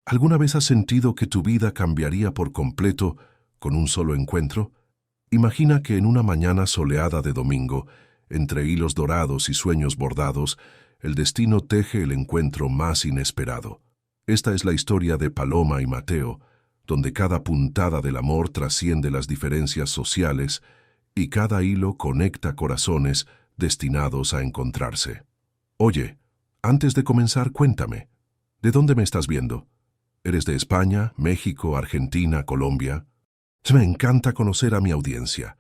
¿Alguna vez has sentido que tu vida cambiaría por completo con un solo encuentro? Imagina que en una mañana soleada de domingo, entre hilos dorados y sueños bordados, el destino teje el encuentro más inesperado. Esta es la historia de Paloma y Mateo, donde cada puntada del amor trasciende las diferencias sociales y cada hilo conecta corazones destinados a encontrarse. Oye, antes de comenzar, cuéntame, ¿de dónde me estás viendo? ¿Eres de España, México, Argentina, Colombia? Me encanta conocer a mi audiencia.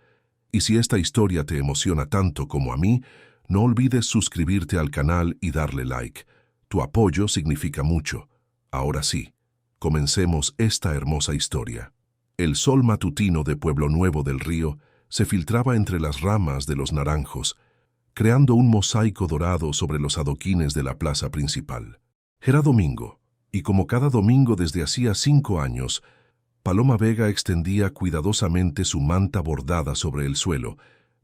Y si esta historia te emociona tanto como a mí, no olvides suscribirte al canal y darle like. Tu apoyo significa mucho. Ahora sí, comencemos esta hermosa historia. El sol matutino de Pueblo Nuevo del Río se filtraba entre las ramas de los naranjos, creando un mosaico dorado sobre los adoquines de la plaza principal. Era domingo, y como cada domingo desde hacía 5 años, Paloma Vega extendía cuidadosamente su manta bordada sobre el suelo,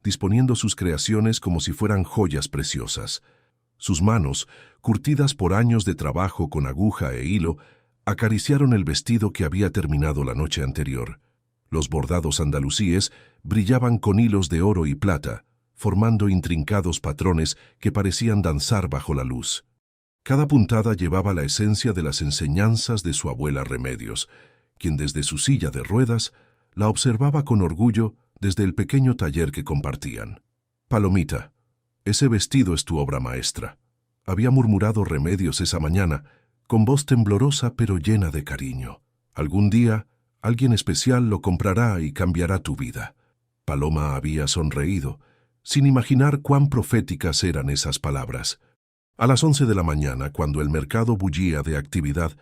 disponiendo sus creaciones como si fueran joyas preciosas. Sus manos, curtidas por años de trabajo con aguja e hilo, acariciaron el vestido que había terminado la noche anterior. Los bordados andalusíes brillaban con hilos de oro y plata, formando intrincados patrones que parecían danzar bajo la luz. Cada puntada llevaba la esencia de las enseñanzas de su abuela Remedios, quien desde su silla de ruedas la observaba con orgullo desde el pequeño taller que compartían. «Palomita, ese vestido es tu obra maestra», había murmurado Remedios esa mañana, con voz temblorosa pero llena de cariño. «Algún día, alguien especial lo comprará y cambiará tu vida». Paloma había sonreído, sin imaginar cuán proféticas eran esas palabras. A las 11 de la mañana, cuando el mercado bullía de actividad,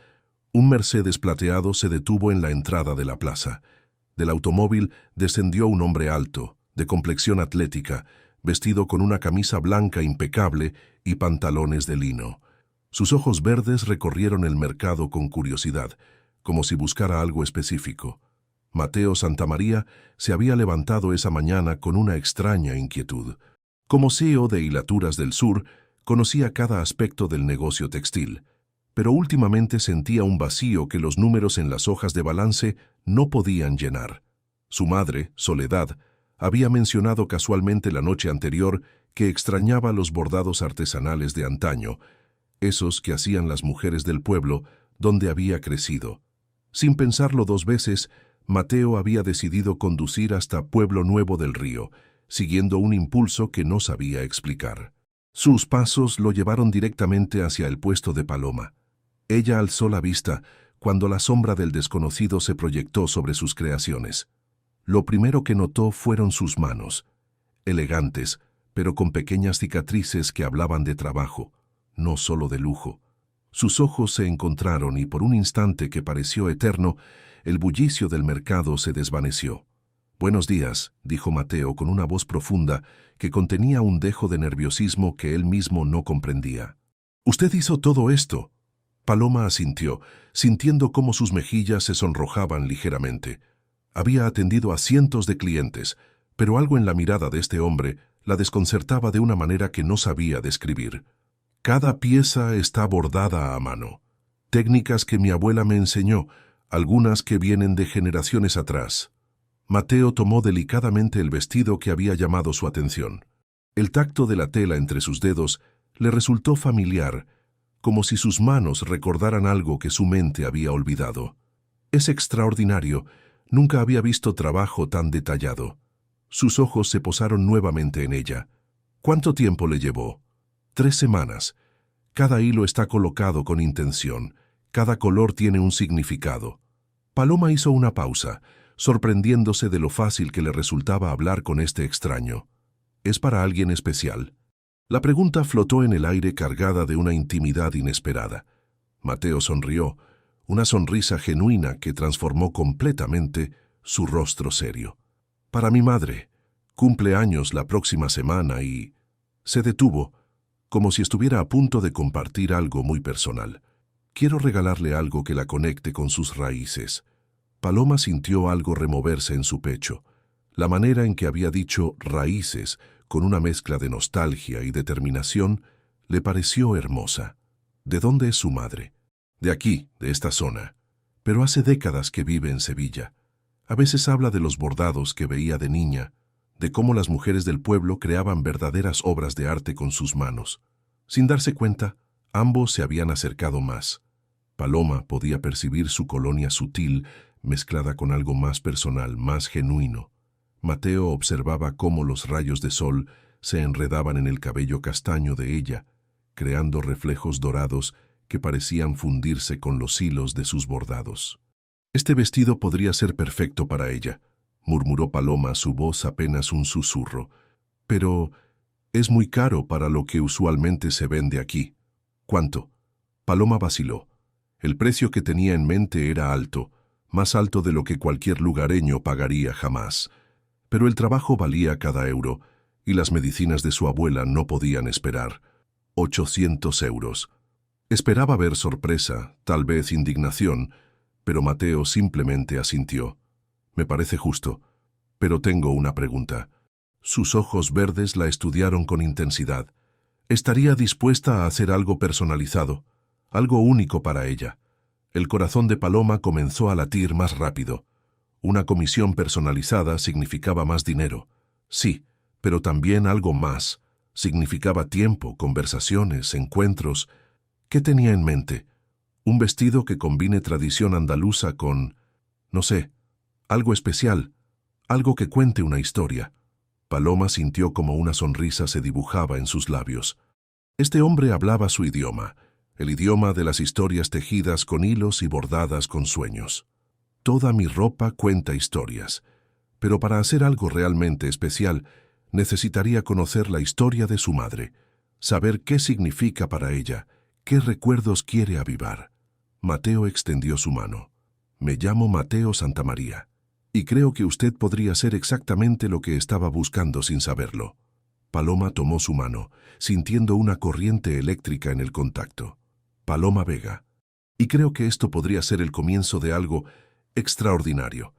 un Mercedes plateado se detuvo en la entrada de la plaza. Del automóvil descendió un hombre alto, de complexión atlética, vestido con una camisa blanca impecable y pantalones de lino. Sus ojos verdes recorrieron el mercado con curiosidad, como si buscara algo específico. Mateo Santamaría se había levantado esa mañana con una extraña inquietud. Como CEO de Hilaturas del Sur, conocía cada aspecto del negocio textil, pero últimamente sentía un vacío que los números en las hojas de balance no podían llenar. Su madre, Soledad, había mencionado casualmente la noche anterior que extrañaba los bordados artesanales de antaño, esos que hacían las mujeres del pueblo donde había crecido. Sin pensarlo 2 veces, Mateo había decidido conducir hasta Pueblo Nuevo del Río, siguiendo un impulso que no sabía explicar. Sus pasos lo llevaron directamente hacia el puesto de Paloma. Ella alzó la vista cuando la sombra del desconocido se proyectó sobre sus creaciones. Lo primero que notó fueron sus manos, elegantes, pero con pequeñas cicatrices que hablaban de trabajo, no solo de lujo. Sus ojos se encontraron y por un instante que pareció eterno, el bullicio del mercado se desvaneció. «Buenos días», dijo Mateo con una voz profunda que contenía un dejo de nerviosismo que él mismo no comprendía. «¿Usted hizo todo esto?» Paloma asintió, sintiendo cómo sus mejillas se sonrojaban ligeramente. Había atendido a cientos de clientes, pero algo en la mirada de este hombre la desconcertaba de una manera que no sabía describir. «Cada pieza está bordada a mano. Técnicas que mi abuela me enseñó, algunas que vienen de generaciones atrás». Mateo tomó delicadamente el vestido que había llamado su atención. El tacto de la tela entre sus dedos le resultó familiar, como si sus manos recordaran algo que su mente había olvidado. «Es extraordinario, nunca había visto trabajo tan detallado». Sus ojos se posaron nuevamente en ella. «¿Cuánto tiempo le llevó?» 3 semanas. Cada hilo está colocado con intención, cada color tiene un significado». Paloma hizo una pausa, sorprendiéndose de lo fácil que le resultaba hablar con este extraño. «¿Es para alguien especial?» La pregunta flotó en el aire cargada de una intimidad inesperada. Mateo sonrió, una sonrisa genuina que transformó completamente su rostro serio. «Para mi madre. Cumple años la próxima semana y...» Se detuvo, como si estuviera a punto de compartir algo muy personal. «Quiero regalarle algo que la conecte con sus raíces». Paloma sintió algo removerse en su pecho. La manera en que había dicho raíces, con una mezcla de nostalgia y determinación, le pareció hermosa. ¿De dónde es su madre? de aquí, de esta zona, pero hace décadas que vive en Sevilla. A veces habla de los bordados que veía de niña, de cómo las mujeres del pueblo creaban verdaderas obras de arte con sus manos. Sin darse cuenta, ambos se habían acercado más. Paloma podía percibir su colonia sutil, mezclada con algo más personal, más genuino. Mateo observaba cómo los rayos de sol se enredaban en el cabello castaño de ella, creando reflejos dorados que parecían fundirse con los hilos de sus bordados. «Este vestido podría ser perfecto para ella», murmuró Paloma, su voz apenas un susurro. «Pero es muy caro para lo que usualmente se vende aquí». «¿Cuánto?». Paloma vaciló. El precio que tenía en mente era alto, más alto de lo que cualquier lugareño pagaría jamás. Pero el trabajo valía cada euro, y las medicinas de su abuela no podían esperar. 800 euros. Esperaba ver sorpresa, tal vez indignación, pero Mateo simplemente asintió. «Me parece justo, pero tengo una pregunta». Sus ojos verdes la estudiaron con intensidad. ¿Estaría dispuesta a hacer algo personalizado, algo único para ella? El corazón de Paloma comenzó a latir más rápido. Una comisión personalizada significaba más dinero. Sí, pero también algo más. Significaba tiempo, conversaciones, encuentros. ¿Qué tenía en mente? Un vestido que combine tradición andaluza con, no sé, algo especial, algo que cuente una historia. Paloma sintió como una sonrisa se dibujaba en sus labios. Este hombre hablaba su idioma, el idioma de las historias tejidas con hilos y bordadas con sueños. Toda mi ropa cuenta historias, pero para hacer algo realmente especial, necesitaría conocer la historia de su madre, saber qué significa para ella, qué recuerdos quiere avivar. Mateo extendió su mano. «Me llamo Mateo Santamaría, y creo que usted podría ser exactamente lo que estaba buscando sin saberlo». Paloma tomó su mano, sintiendo una corriente eléctrica en el contacto. «Paloma Vega. Y creo que esto podría ser el comienzo de algo extraordinario».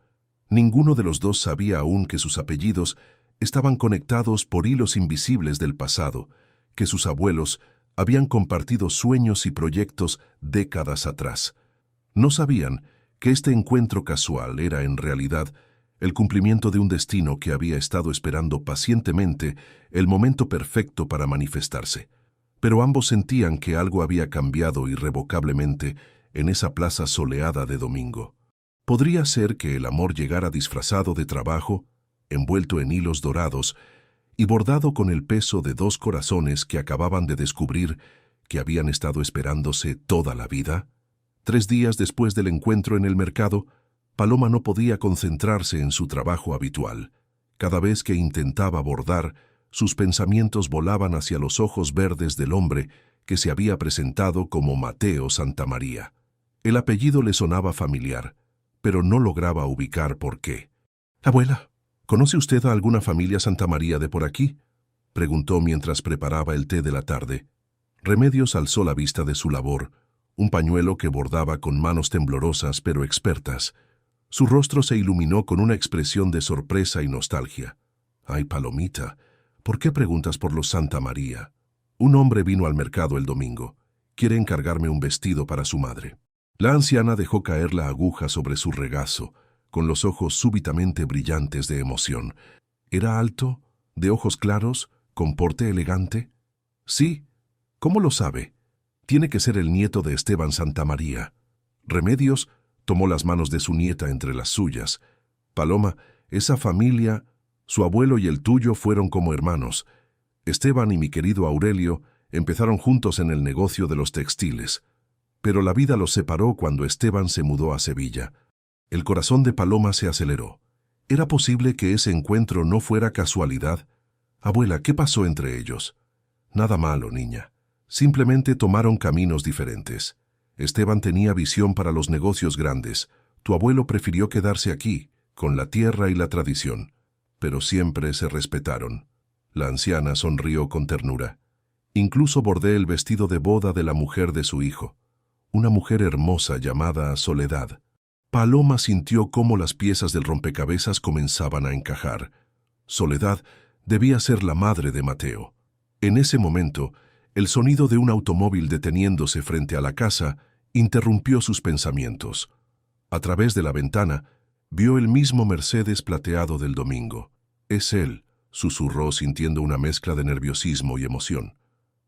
Ninguno de los dos sabía aún que sus apellidos estaban conectados por hilos invisibles del pasado, que sus abuelos habían compartido sueños y proyectos décadas atrás. No sabían que este encuentro casual era, en realidad, el cumplimiento de un destino que había estado esperando pacientemente el momento perfecto para manifestarse. Pero ambos sentían que algo había cambiado irrevocablemente en esa plaza soleada de domingo. Podría ser que el amor llegara disfrazado de trabajo, envuelto en hilos dorados, y bordado con el peso de dos corazones que acababan de descubrir que habían estado esperándose toda la vida. 3 días después del encuentro en el mercado, Paloma no podía concentrarse en su trabajo habitual. Cada vez que intentaba bordar, sus pensamientos volaban hacia los ojos verdes del hombre que se había presentado como Mateo Santamaría. El apellido le sonaba familiar, pero no lograba ubicar por qué. «Abuela, ¿conoce usted a alguna familia Santamaría de por aquí?», preguntó mientras preparaba el té de la tarde. Remedios alzó la vista de su labor, un pañuelo que bordaba con manos temblorosas pero expertas. Su rostro se iluminó con una expresión de sorpresa y nostalgia. «Ay, Palomita, ¿por qué preguntas por los Santamaría? Un hombre vino al mercado el domingo. Quiere encargarme un vestido para su madre». La anciana dejó caer la aguja sobre su regazo, con los ojos súbitamente brillantes de emoción. «¿Era alto? ¿De ojos claros? ¿Con porte elegante?» «Sí». «¿Cómo lo sabe?» «Tiene que ser el nieto de Esteban Santamaría». Remedios tomó las manos de su nieta entre las suyas. «Paloma, esa familia, su abuelo y el tuyo fueron como hermanos. Esteban y mi querido Aurelio empezaron juntos en el negocio de los textiles. Pero la vida los separó cuando Esteban se mudó a Sevilla». El corazón de Paloma se aceleró. ¿Era posible que ese encuentro no fuera casualidad? «Abuela, ¿qué pasó entre ellos?» «Nada malo, niña. Simplemente tomaron caminos diferentes. Esteban tenía visión para los negocios grandes. Tu abuelo prefirió quedarse aquí, con la tierra y la tradición. Pero siempre se respetaron». La anciana sonrió con ternura. «Incluso bordé el vestido de boda de la mujer de su hijo, una mujer hermosa llamada Soledad». Paloma sintió cómo las piezas del rompecabezas comenzaban a encajar. Soledad debía ser la madre de Mateo. En ese momento, el sonido de un automóvil deteniéndose frente a la casa Interrumpió sus pensamientos. A través de la ventana, vio el mismo Mercedes plateado del domingo. «Es él», susurró sintiendo una mezcla de nerviosismo y emoción.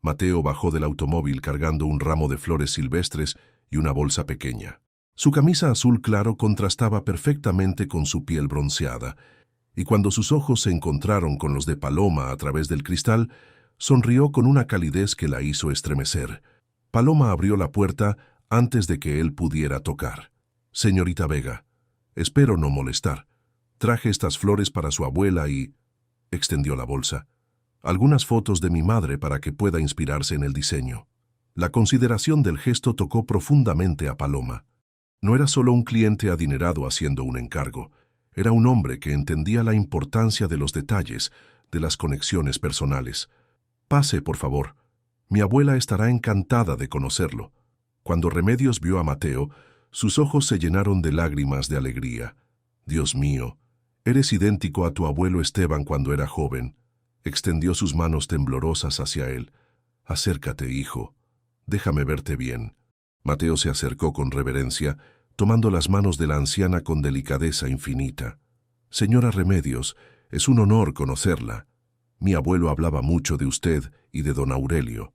Mateo bajó del automóvil cargando un ramo de flores silvestres y una bolsa pequeña. Su camisa azul claro contrastaba perfectamente con su piel bronceada, y cuando sus ojos se encontraron con los de Paloma a través del cristal, sonrió con una calidez que la hizo estremecer. Paloma abrió la puerta antes de que él pudiera tocar. «Señorita Vega, espero no molestar. Traje estas flores para su abuela y...» extendió la bolsa. «Algunas fotos de mi madre para que pueda inspirarse en el diseño». La consideración del gesto tocó profundamente a Paloma. No era solo un cliente adinerado haciendo un encargo. Era un hombre que entendía la importancia de los detalles, de las conexiones personales. «Pase, por favor. Mi abuela estará encantada de conocerlo». Cuando Remedios vio a Mateo, sus ojos se llenaron de lágrimas de alegría. «Dios mío, eres idéntico a tu abuelo Esteban cuando era joven». Extendió sus manos temblorosas hacia él. «Acércate, hijo. Déjame verte bien». Mateo se acercó con reverencia, tomando las manos de la anciana con delicadeza infinita. «Señora Remedios, es un honor conocerla. Mi abuelo hablaba mucho de usted y de don Aurelio,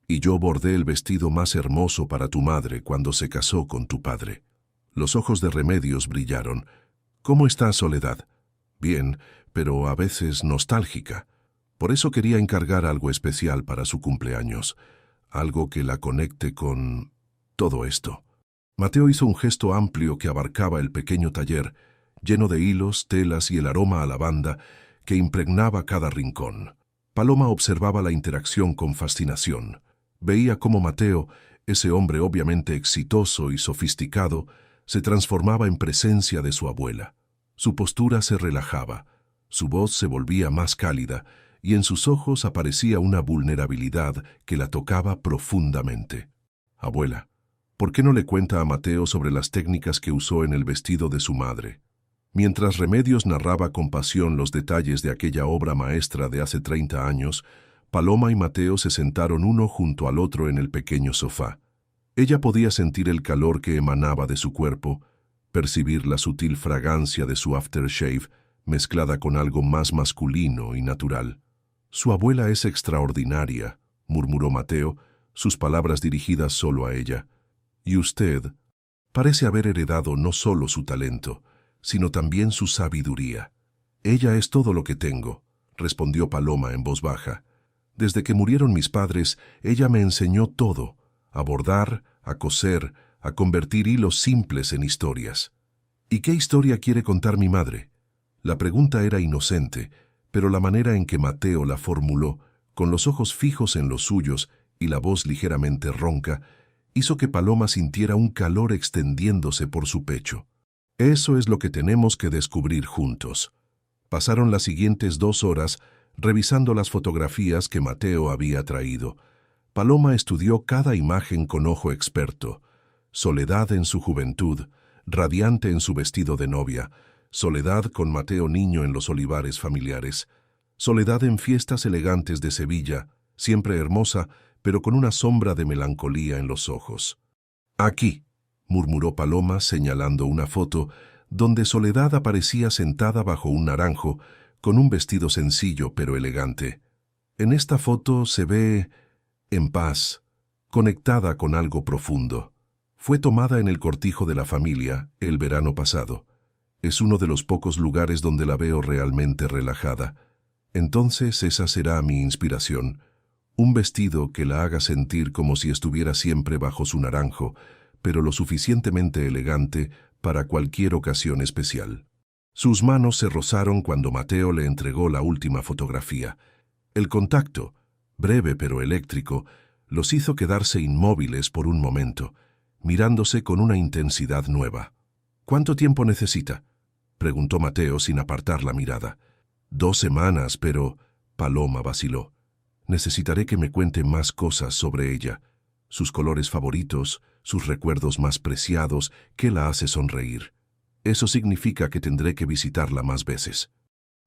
y yo bordé el vestido más hermoso para tu madre cuando se casó con tu padre». Los ojos de Remedios brillaron. «¿Cómo está Soledad?» «Bien, pero a veces nostálgica. Por eso quería encargar algo especial para su cumpleaños, algo que la conecte con todo esto». Mateo hizo un gesto amplio que abarcaba el pequeño taller, lleno de hilos, telas y el aroma a lavanda que impregnaba cada rincón. Paloma observaba la interacción con fascinación. Veía cómo Mateo, ese hombre obviamente exitoso y sofisticado, se transformaba en presencia de su abuela. Su postura se relajaba, su voz se volvía más cálida y en sus ojos aparecía una vulnerabilidad que la tocaba profundamente. «Abuela, ¿por qué no le cuenta a Mateo sobre las técnicas que usó en el vestido de su madre?» Mientras Remedios narraba con pasión los detalles de aquella obra maestra de hace 30 años, Paloma y Mateo se sentaron uno junto al otro en el pequeño sofá. Ella podía sentir el calor que emanaba de su cuerpo, percibir la sutil fragancia de su aftershave mezclada con algo más masculino y natural. «Su abuela es extraordinaria», murmuró Mateo, sus palabras dirigidas solo a ella. «Y usted parece haber heredado no solo su talento, sino también su sabiduría». «Ella es todo lo que tengo», respondió Paloma en voz baja. «Desde que murieron mis padres, ella me enseñó todo, a bordar, a coser, a convertir hilos simples en historias». «¿Y qué historia quiere contar mi madre?» La pregunta era inocente, pero la manera en que Mateo la formuló, con los ojos fijos en los suyos y la voz ligeramente ronca, hizo que Paloma sintiera un calor extendiéndose por su pecho. «Eso es lo que tenemos que descubrir juntos». Pasaron las siguientes 2 horas revisando las fotografías que Mateo había traído. Paloma estudió cada imagen con ojo experto. Soledad en su juventud, radiante en su vestido de novia, Soledad con Mateo niño en los olivares familiares, Soledad en fiestas elegantes de Sevilla, siempre hermosa, pero con una sombra de melancolía en los ojos. «Aquí», murmuró Paloma señalando una foto donde Soledad aparecía sentada bajo un naranjo, con un vestido sencillo pero elegante. En esta foto se ve en paz, conectada con algo profundo. Fue tomada en el cortijo de la familia el verano pasado. Es uno de los pocos lugares donde la veo realmente relajada. Entonces esa será mi inspiración. Un vestido que la haga sentir como si estuviera siempre bajo su naranjo, pero lo suficientemente elegante para cualquier ocasión especial. Sus manos se rozaron cuando Mateo le entregó la última fotografía. El contacto, breve pero eléctrico, los hizo quedarse inmóviles por un momento, mirándose con una intensidad nueva. «¿Cuánto tiempo necesita?», preguntó Mateo sin apartar la mirada. 2 semanas, pero... Paloma vaciló. «Necesitaré que me cuente más cosas sobre ella, sus colores favoritos, sus recuerdos más preciados, qué la hace sonreír. Eso significa que tendré que visitarla más veces».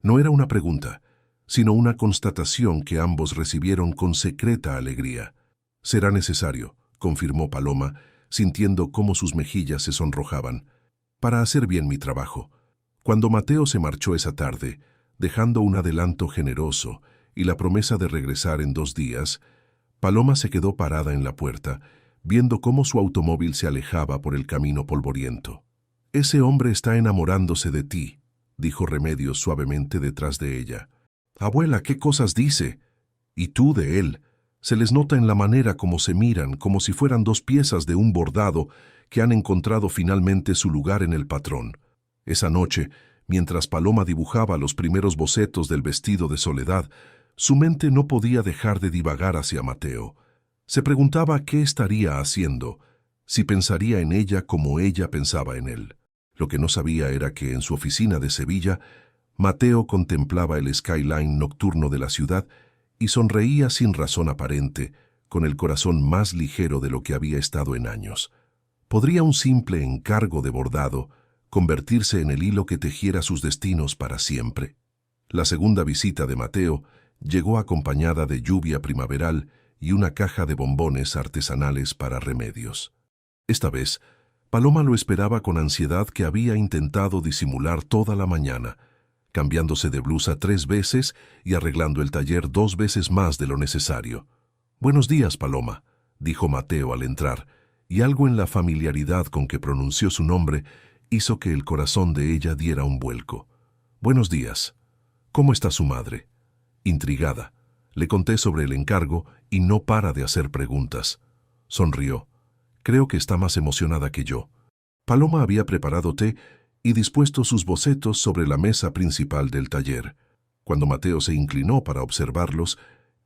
No era una pregunta, sino una constatación que ambos recibieron con secreta alegría. «Será necesario», confirmó Paloma, sintiendo cómo sus mejillas se sonrojaban. Para hacer bien mi trabajo. Cuando Mateo se marchó esa tarde, dejando un adelanto generoso y la promesa de regresar en 2 días, Paloma se quedó parada en la puerta, viendo cómo su automóvil se alejaba por el camino polvoriento. «Ese hombre está enamorándose de ti», dijo Remedios suavemente detrás de ella. «Abuela, ¿qué cosas dice? Y tú de él. Se les nota en la manera como se miran, como si fueran 2 piezas de un bordado que han encontrado finalmente su lugar en el patrón». Esa noche, mientras Paloma dibujaba los primeros bocetos del vestido de Soledad, su mente no podía dejar de divagar hacia Mateo. Se preguntaba qué estaría haciendo, si pensaría en ella como ella pensaba en él. Lo que no sabía era que en su oficina de Sevilla, Mateo contemplaba el skyline nocturno de la ciudad y sonreía sin razón aparente, con el corazón más ligero de lo que había estado en años. ¿Podría un simple encargo de bordado convertirse en el hilo que tejiera sus destinos para siempre? La segunda visita de Mateo llegó acompañada de lluvia primaveral y una caja de bombones artesanales para Remedios. Esta vez, Paloma lo esperaba con ansiedad que había intentado disimular toda la mañana, cambiándose de blusa 3 veces y arreglando el taller 2 veces más de lo necesario. «Buenos días, Paloma», dijo Mateo al entrar, y algo en la familiaridad con que pronunció su nombre hizo que el corazón de ella diera un vuelco. «Buenos días. ¿Cómo está su madre?» Intrigada, le conté sobre el encargo y no para de hacer preguntas. Sonrió. «Creo que está más emocionada que yo». Paloma había preparado té y dispuesto sus bocetos sobre la mesa principal del taller. Cuando Mateo se inclinó para observarlos,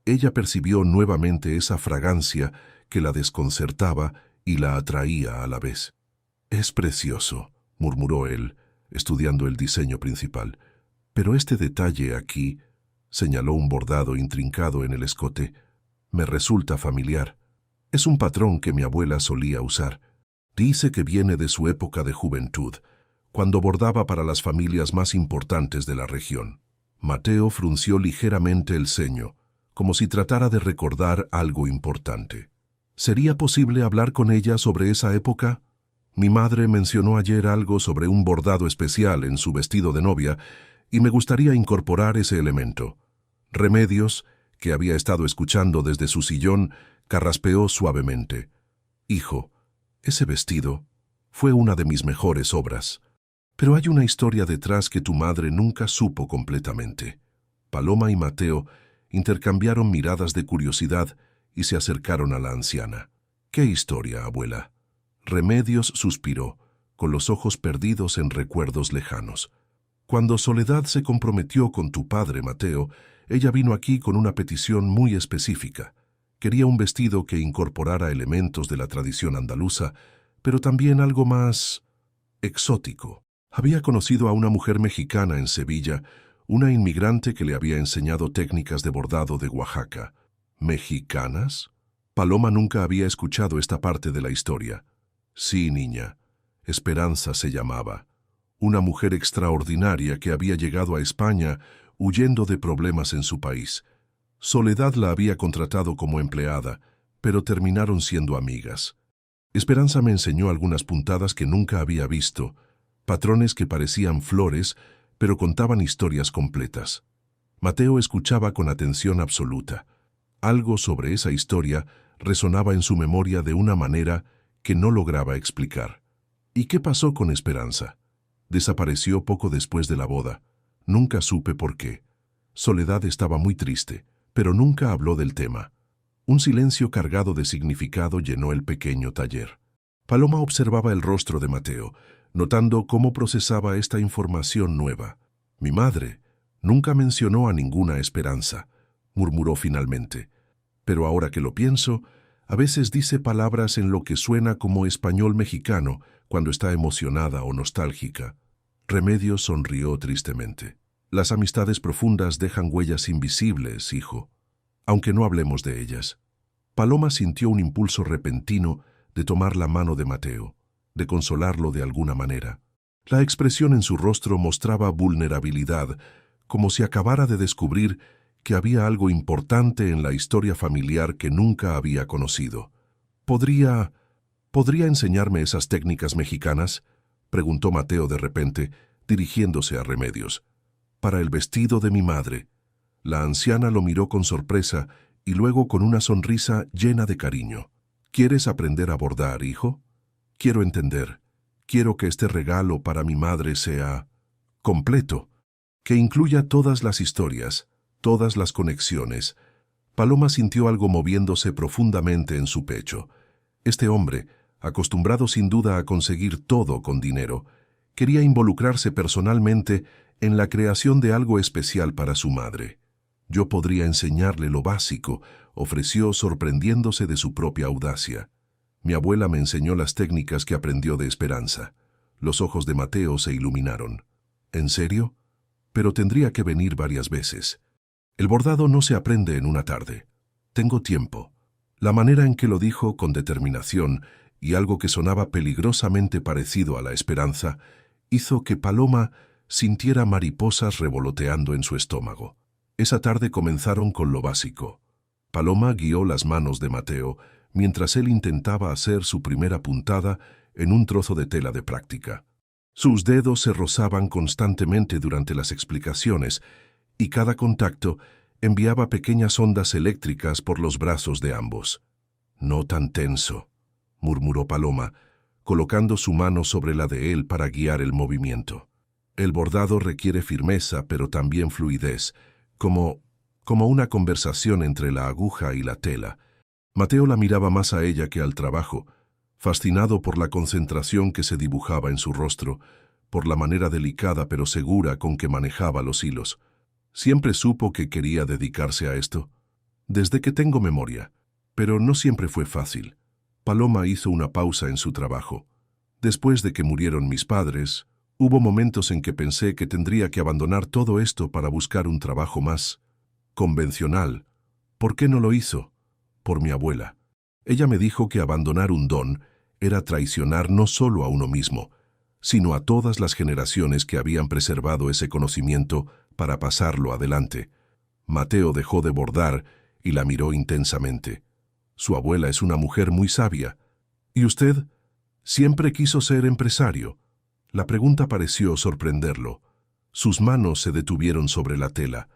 ella percibió nuevamente esa fragancia que la desconcertaba y la atraía a la vez. «Es precioso», murmuró él, estudiando el diseño principal. «Pero este detalle aquí», señaló un bordado intrincado en el escote, «me resulta familiar. Es un patrón que mi abuela solía usar. Dice que viene de su época de juventud, cuando bordaba para las familias más importantes de la región». Mateo frunció ligeramente el ceño, como si tratara de recordar algo importante. «¿Sería posible hablar con ella sobre esa época? Mi madre mencionó ayer algo sobre un bordado especial en su vestido de novia y me gustaría incorporar ese elemento». Remedios, que había estado escuchando desde su sillón, carraspeó suavemente. «Hijo, ese vestido fue una de mis mejores obras. Pero hay una historia detrás que tu madre nunca supo completamente». Paloma y Mateo intercambiaron miradas de curiosidad y se acercaron a la anciana. «¿Qué historia, abuela?». Remedios suspiró, con los ojos perdidos en recuerdos lejanos. «Cuando Soledad se comprometió con tu padre, Mateo, ella vino aquí con una petición muy específica. Quería un vestido que incorporara elementos de la tradición andaluza, pero también algo más exótico. Había conocido a una mujer mexicana en Sevilla, una inmigrante que le había enseñado técnicas de bordado de Oaxaca». «¿Mexicanas?». Paloma nunca había escuchado esta parte de la historia. «Sí, niña. Esperanza se llamaba. Una mujer extraordinaria que había llegado a España huyendo de problemas en su país. Soledad la había contratado como empleada, pero terminaron siendo amigas. Esperanza me enseñó algunas puntadas que nunca había visto, patrones que parecían flores, pero contaban historias completas». Mateo escuchaba con atención absoluta. Algo sobre esa historia resonaba en su memoria de una manera que no lograba explicar. «¿Y qué pasó con Esperanza?». «Desapareció poco después de la boda. Nunca supe por qué. Soledad estaba muy triste, pero nunca habló del tema». Un silencio cargado de significado llenó el pequeño taller. Paloma observaba el rostro de Mateo, notando cómo procesaba esta información nueva. «Mi madre nunca mencionó a ninguna Esperanza», murmuró finalmente. «Pero ahora que lo pienso, a veces dice palabras en lo que suena como español mexicano cuando está emocionada o nostálgica». Remedios sonrió tristemente. «Las amistades profundas dejan huellas invisibles, hijo, aunque no hablemos de ellas». Paloma sintió un impulso repentino de tomar la mano de Mateo, de consolarlo de alguna manera. La expresión en su rostro mostraba vulnerabilidad, como si acabara de descubrir que había algo importante en la historia familiar que nunca había conocido. «Podría ¿Podría enseñarme esas técnicas mexicanas?, preguntó Mateo de repente, dirigiéndose a Remedios. Para el vestido de mi madre. La anciana lo miró con sorpresa y luego con una sonrisa llena de cariño. ¿Quieres aprender a bordar, hijo? Quiero entender. Quiero que este regalo para mi madre sea completo, que incluya todas las historias, todas las conexiones. Paloma sintió algo moviéndose profundamente en su pecho. Este hombre, acostumbrado sin duda a conseguir todo con dinero, quería involucrarse personalmente en la creación de algo especial para su madre. Yo podría enseñarle lo básico, ofreció sorprendiéndose de su propia audacia. Mi abuela me enseñó las técnicas que aprendió de Esperanza. Los ojos de Mateo se iluminaron. ¿En serio? Pero tendría que venir varias veces. El bordado no se aprende en una tarde. Tengo tiempo. La manera en que lo dijo con determinación y algo que sonaba peligrosamente parecido a la esperanza, hizo que Paloma sintiera mariposas revoloteando en su estómago. Esa tarde comenzaron con lo básico. Paloma guió las manos de Mateo mientras él intentaba hacer su primera puntada en un trozo de tela de práctica. Sus dedos se rozaban constantemente durante las explicaciones y cada contacto enviaba pequeñas ondas eléctricas por los brazos de ambos. «No tan tenso», murmuró Paloma, colocando su mano sobre la de él para guiar el movimiento. El bordado requiere firmeza, pero también fluidez, como una conversación entre la aguja y la tela. Mateo la miraba más a ella que al trabajo, fascinado por la concentración que se dibujaba en su rostro, por la manera delicada pero segura con que manejaba los hilos. Siempre supo que quería dedicarse a esto. Desde que tengo memoria. Pero no siempre fue fácil. Paloma hizo una pausa en su trabajo. Después de que murieron mis padres, hubo momentos en que pensé que tendría que abandonar todo esto para buscar un trabajo más convencional. ¿Por qué no lo hizo? Por mi abuela. Ella me dijo que abandonar un don era traicionar no solo a uno mismo, sino a todas las generaciones que habían preservado ese conocimiento para pasarlo adelante. Mateo dejó de bordar y la miró intensamente. Su abuela es una mujer muy sabia. ¿Y usted? Siempre quiso ser empresario. La pregunta pareció sorprenderlo. Sus manos se detuvieron sobre la tela.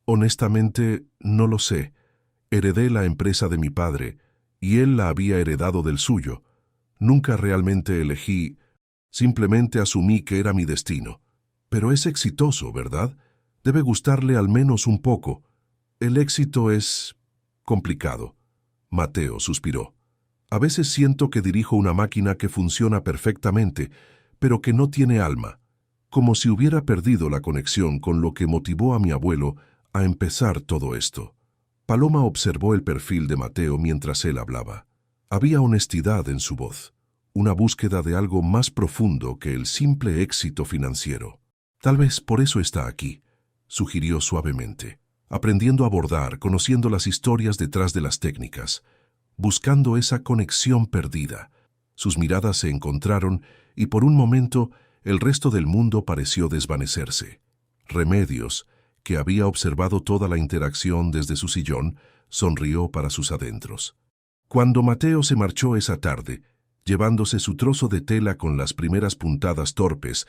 Honestamente, no lo sé. Heredé la empresa de mi padre, y él la había heredado del suyo. Nunca realmente elegí, simplemente asumí que era mi destino. Pero es exitoso, ¿verdad? Debe gustarle al menos un poco. El éxito es complicado. Mateo suspiró. A veces siento que dirijo una máquina que funciona perfectamente, pero que no tiene alma, como si hubiera perdido la conexión con lo que motivó a mi abuelo a empezar todo esto. Paloma observó el perfil de Mateo mientras él hablaba. Había honestidad en su voz, una búsqueda de algo más profundo que el simple éxito financiero. Tal vez por eso está aquí, sugirió suavemente, aprendiendo a bordar, conociendo las historias detrás de las técnicas, buscando esa conexión perdida. Sus miradas se encontraron y por un momento el resto del mundo pareció desvanecerse. Remedios, que había observado toda la interacción desde su sillón, sonrió para sus adentros. Cuando Mateo se marchó esa tarde, llevándose su trozo de tela con las primeras puntadas torpes,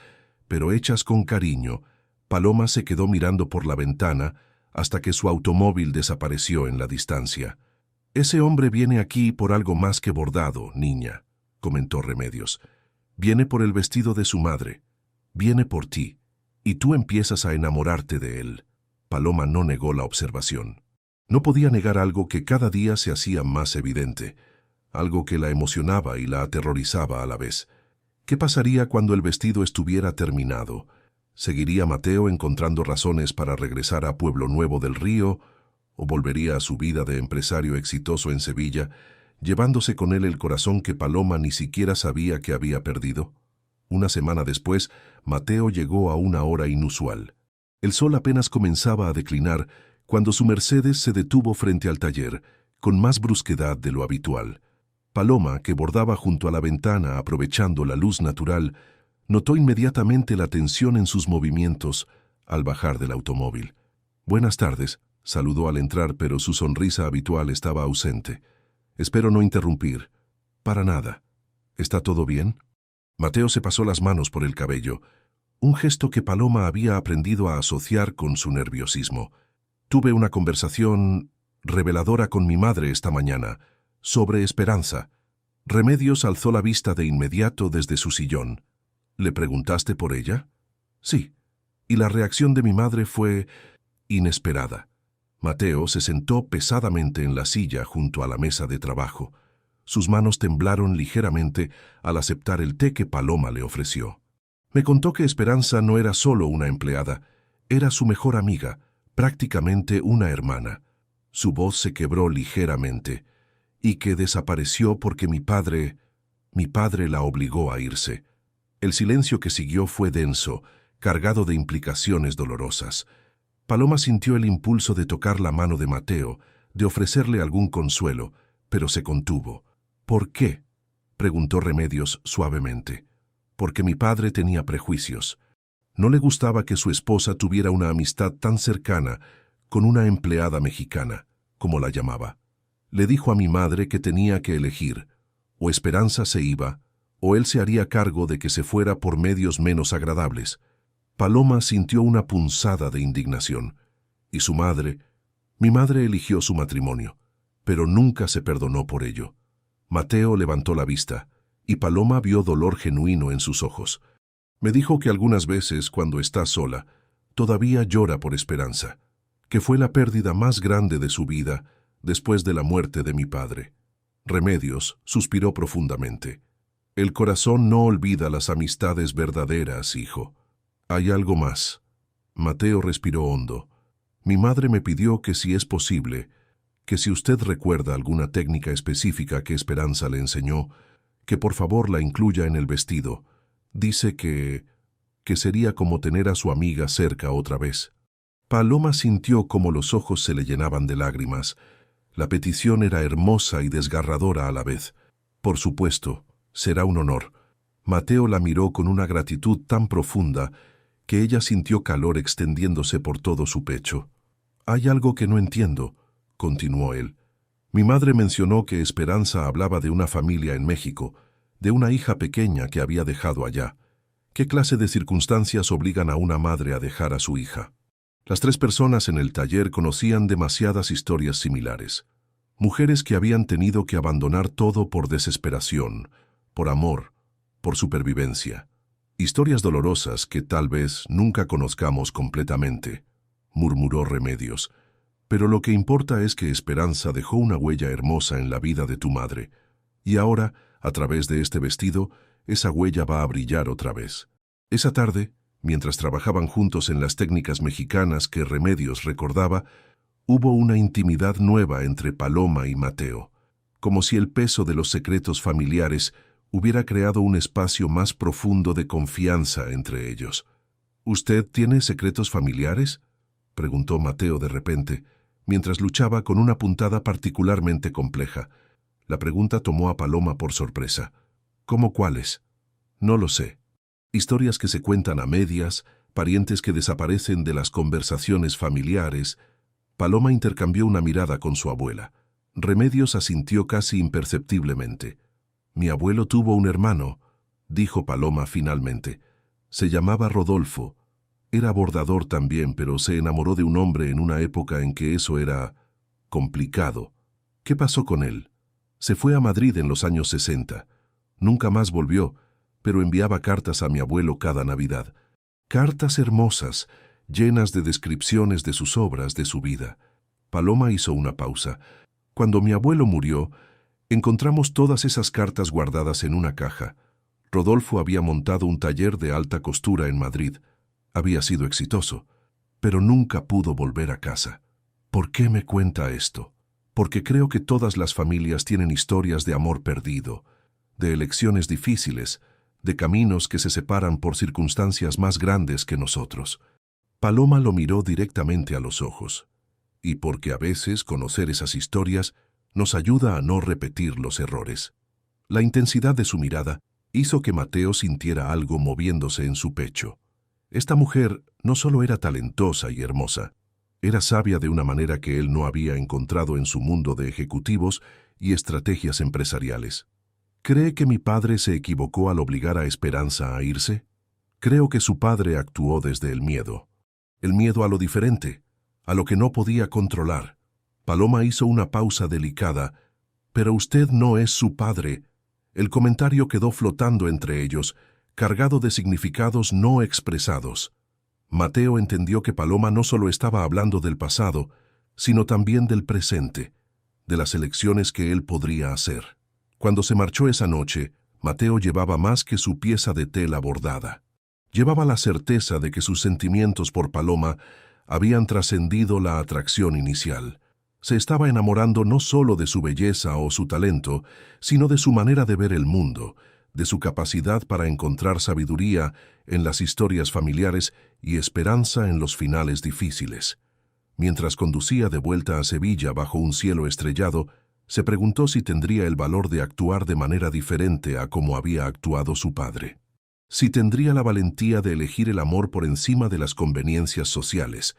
pero hechas con cariño, Paloma se quedó mirando por la ventana hasta que su automóvil desapareció en la distancia. «Ese hombre viene aquí por algo más que bordado, niña», comentó Remedios. «Viene por el vestido de su madre. Viene por ti. Y tú empiezas a enamorarte de él». Paloma no negó la observación. No podía negar algo que cada día se hacía más evidente, algo que la emocionaba y la aterrorizaba a la vez. ¿Qué pasaría cuando el vestido estuviera terminado? ¿Seguiría Mateo encontrando razones para regresar a Pueblo Nuevo del Río, o volvería a su vida de empresario exitoso en Sevilla, llevándose con él el corazón que Paloma ni siquiera sabía que había perdido? Una semana después, Mateo llegó a una hora inusual. El sol apenas comenzaba a declinar cuando su Mercedes se detuvo frente al taller, con más brusquedad de lo habitual. Paloma, que bordaba junto a la ventana aprovechando la luz natural, notó inmediatamente la tensión en sus movimientos al bajar del automóvil. «Buenas tardes», saludó al entrar, pero su sonrisa habitual estaba ausente. «Espero no interrumpir». «Para nada». ¿Está todo bien? Mateo se pasó las manos por el cabello, un gesto que Paloma había aprendido a asociar con su nerviosismo. Tuve una conversación reveladora con mi madre esta mañana, sobre esperanza. Remedios alzó la vista de inmediato desde su sillón. ¿Le preguntaste por ella? Sí, y la reacción de mi madre fue inesperada. Mateo se sentó pesadamente en la silla junto a la mesa de trabajo. Sus manos temblaron ligeramente al aceptar el té que Paloma le ofreció. Me contó que Esperanza no era solo una empleada, era su mejor amiga, prácticamente una hermana. Su voz se quebró ligeramente, y que desapareció porque mi padre la obligó a irse. El silencio que siguió fue denso, cargado de implicaciones dolorosas. Paloma sintió el impulso de tocar la mano de Mateo, de ofrecerle algún consuelo, pero se contuvo. ¿Por qué?, preguntó Remedios suavemente. Porque mi padre tenía prejuicios. No le gustaba que su esposa tuviera una amistad tan cercana con una empleada mexicana, como la llamaba. Le dijo a mi madre que tenía que elegir, o Esperanza se iba, o él se haría cargo de que se fuera por medios menos agradables. Paloma sintió una punzada de indignación. Y su madre, mi madre eligió su matrimonio, pero nunca se perdonó por ello. Mateo levantó la vista, y Paloma vio dolor genuino en sus ojos. Me dijo que algunas veces, cuando está sola, todavía llora por Esperanza, que fue la pérdida más grande de su vida después de la muerte de mi padre. Remedios suspiró profundamente. El corazón no olvida las amistades verdaderas, hijo. Hay algo más. Mateo respiró hondo. Mi madre me pidió que si es posible, que si usted recuerda alguna técnica específica que Esperanza le enseñó, que por favor la incluya en el vestido. Dice que sería como tener a su amiga cerca otra vez. Paloma sintió como los ojos se le llenaban de lágrimas. La petición era hermosa y desgarradora a la vez. Por supuesto, será un honor. Mateo la miró con una gratitud tan profunda que ella sintió calor extendiéndose por todo su pecho. Hay algo que no entiendo, continuó él. Mi madre mencionó que Esperanza hablaba de una familia en México, de una hija pequeña que había dejado allá. ¿Qué clase de circunstancias obligan a una madre a dejar a su hija? Las tres personas en el taller conocían demasiadas historias similares. Mujeres que habían tenido que abandonar todo por desesperación, por amor, por supervivencia. Historias dolorosas que tal vez nunca conozcamos completamente, murmuró Remedios. Pero lo que importa es que Esperanza dejó una huella hermosa en la vida de tu madre, y ahora, a través de este vestido, esa huella va a brillar otra vez. Esa tarde, mientras trabajaban juntos en las técnicas mexicanas que Remedios recordaba, hubo una intimidad nueva entre Paloma y Mateo, como si el peso de los secretos familiares hubiera creado un espacio más profundo de confianza entre ellos. ¿Usted tiene secretos familiares?, preguntó Mateo de repente, mientras luchaba con una puntada particularmente compleja. La pregunta tomó a Paloma por sorpresa. ¿Cómo cuáles? No lo sé. Historias que se cuentan a medias, parientes que desaparecen de las conversaciones familiares. Paloma intercambió una mirada con su abuela. Remedios asintió casi imperceptiblemente. Mi abuelo tuvo un hermano, dijo Paloma finalmente. Se llamaba Rodolfo. Era bordador también, pero se enamoró de un hombre en una época en que eso era complicado. ¿Qué pasó con él? Se fue a Madrid en los años 60. Nunca más volvió, pero enviaba cartas a mi abuelo cada Navidad. Cartas hermosas, llenas de descripciones de sus obras, de su vida. Paloma hizo una pausa. Cuando mi abuelo murió, encontramos todas esas cartas guardadas en una caja. Rodolfo había montado un taller de alta costura en Madrid. Había sido exitoso, pero nunca pudo volver a casa. ¿Por qué me cuenta esto? Porque creo que todas las familias tienen historias de amor perdido, de elecciones difíciles, de caminos que se separan por circunstancias más grandes que nosotros. Paloma lo miró directamente a los ojos, y porque a veces conocer esas historias nos ayuda a no repetir los errores. La intensidad de su mirada hizo que Mateo sintiera algo moviéndose en su pecho. Esta mujer no solo era talentosa y hermosa, era sabia de una manera que él no había encontrado en su mundo de ejecutivos y estrategias empresariales. ¿Cree que mi padre se equivocó al obligar a Esperanza a irse? Creo que su padre actuó desde el miedo a lo diferente, a lo que no podía controlar. Paloma hizo una pausa delicada. «Pero usted no es su padre». El comentario quedó flotando entre ellos, cargado de significados no expresados. Mateo entendió que Paloma no solo estaba hablando del pasado, sino también del presente, de las elecciones que él podría hacer. Cuando se marchó esa noche, Mateo llevaba más que su pieza de tela bordada. Llevaba la certeza de que sus sentimientos por Paloma habían trascendido la atracción inicial. Se estaba enamorando no solo de su belleza o su talento, sino de su manera de ver el mundo, de su capacidad para encontrar sabiduría en las historias familiares y esperanza en los finales difíciles. Mientras conducía de vuelta a Sevilla bajo un cielo estrellado, se preguntó si tendría el valor de actuar de manera diferente a como había actuado su padre. Si tendría la valentía de elegir el amor por encima de las conveniencias sociales.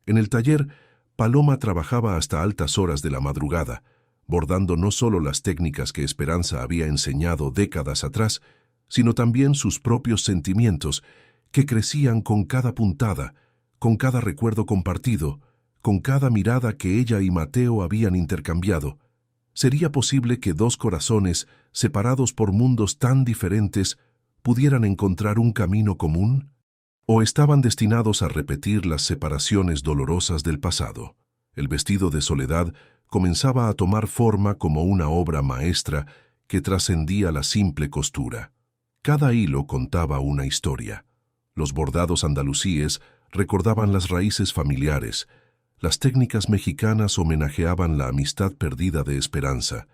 En el taller, Paloma trabajaba hasta altas horas de la madrugada, bordando no solo las técnicas que Esperanza había enseñado décadas atrás, sino también sus propios sentimientos, que crecían con cada puntada, con cada recuerdo compartido, con cada mirada que ella y Mateo habían intercambiado. ¿Sería posible que dos corazones, separados por mundos tan diferentes, pudieran encontrar un camino común? ¿O estaban destinados a repetir las separaciones dolorosas del pasado? El vestido de Soledad comenzaba a tomar forma como una obra maestra que trascendía la simple costura. Cada hilo contaba una historia. Los bordados andalusíes recordaban las raíces familiares, las técnicas mexicanas homenajeaban la amistad perdida de Esperanza,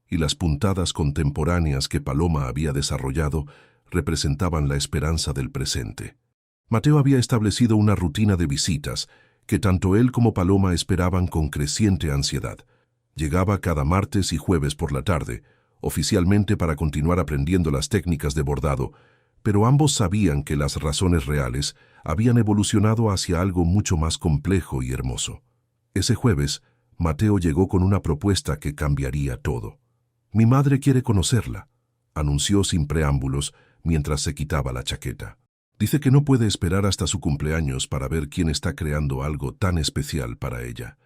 y las puntadas contemporáneas que Paloma había desarrollado representaban la esperanza del presente. Mateo había establecido una rutina de visitas que tanto él como Paloma esperaban con creciente ansiedad. Llegaba cada martes y jueves por la tarde, oficialmente para continuar aprendiendo las técnicas de bordado, pero ambos sabían que las razones reales habían evolucionado hacia algo mucho más complejo y hermoso. Ese jueves, Mateo llegó con una propuesta que cambiaría todo. «Mi madre quiere conocerla», anunció sin preámbulos mientras se quitaba la chaqueta. «Dice que no puede esperar hasta su cumpleaños para ver quién está creando algo tan especial para ella».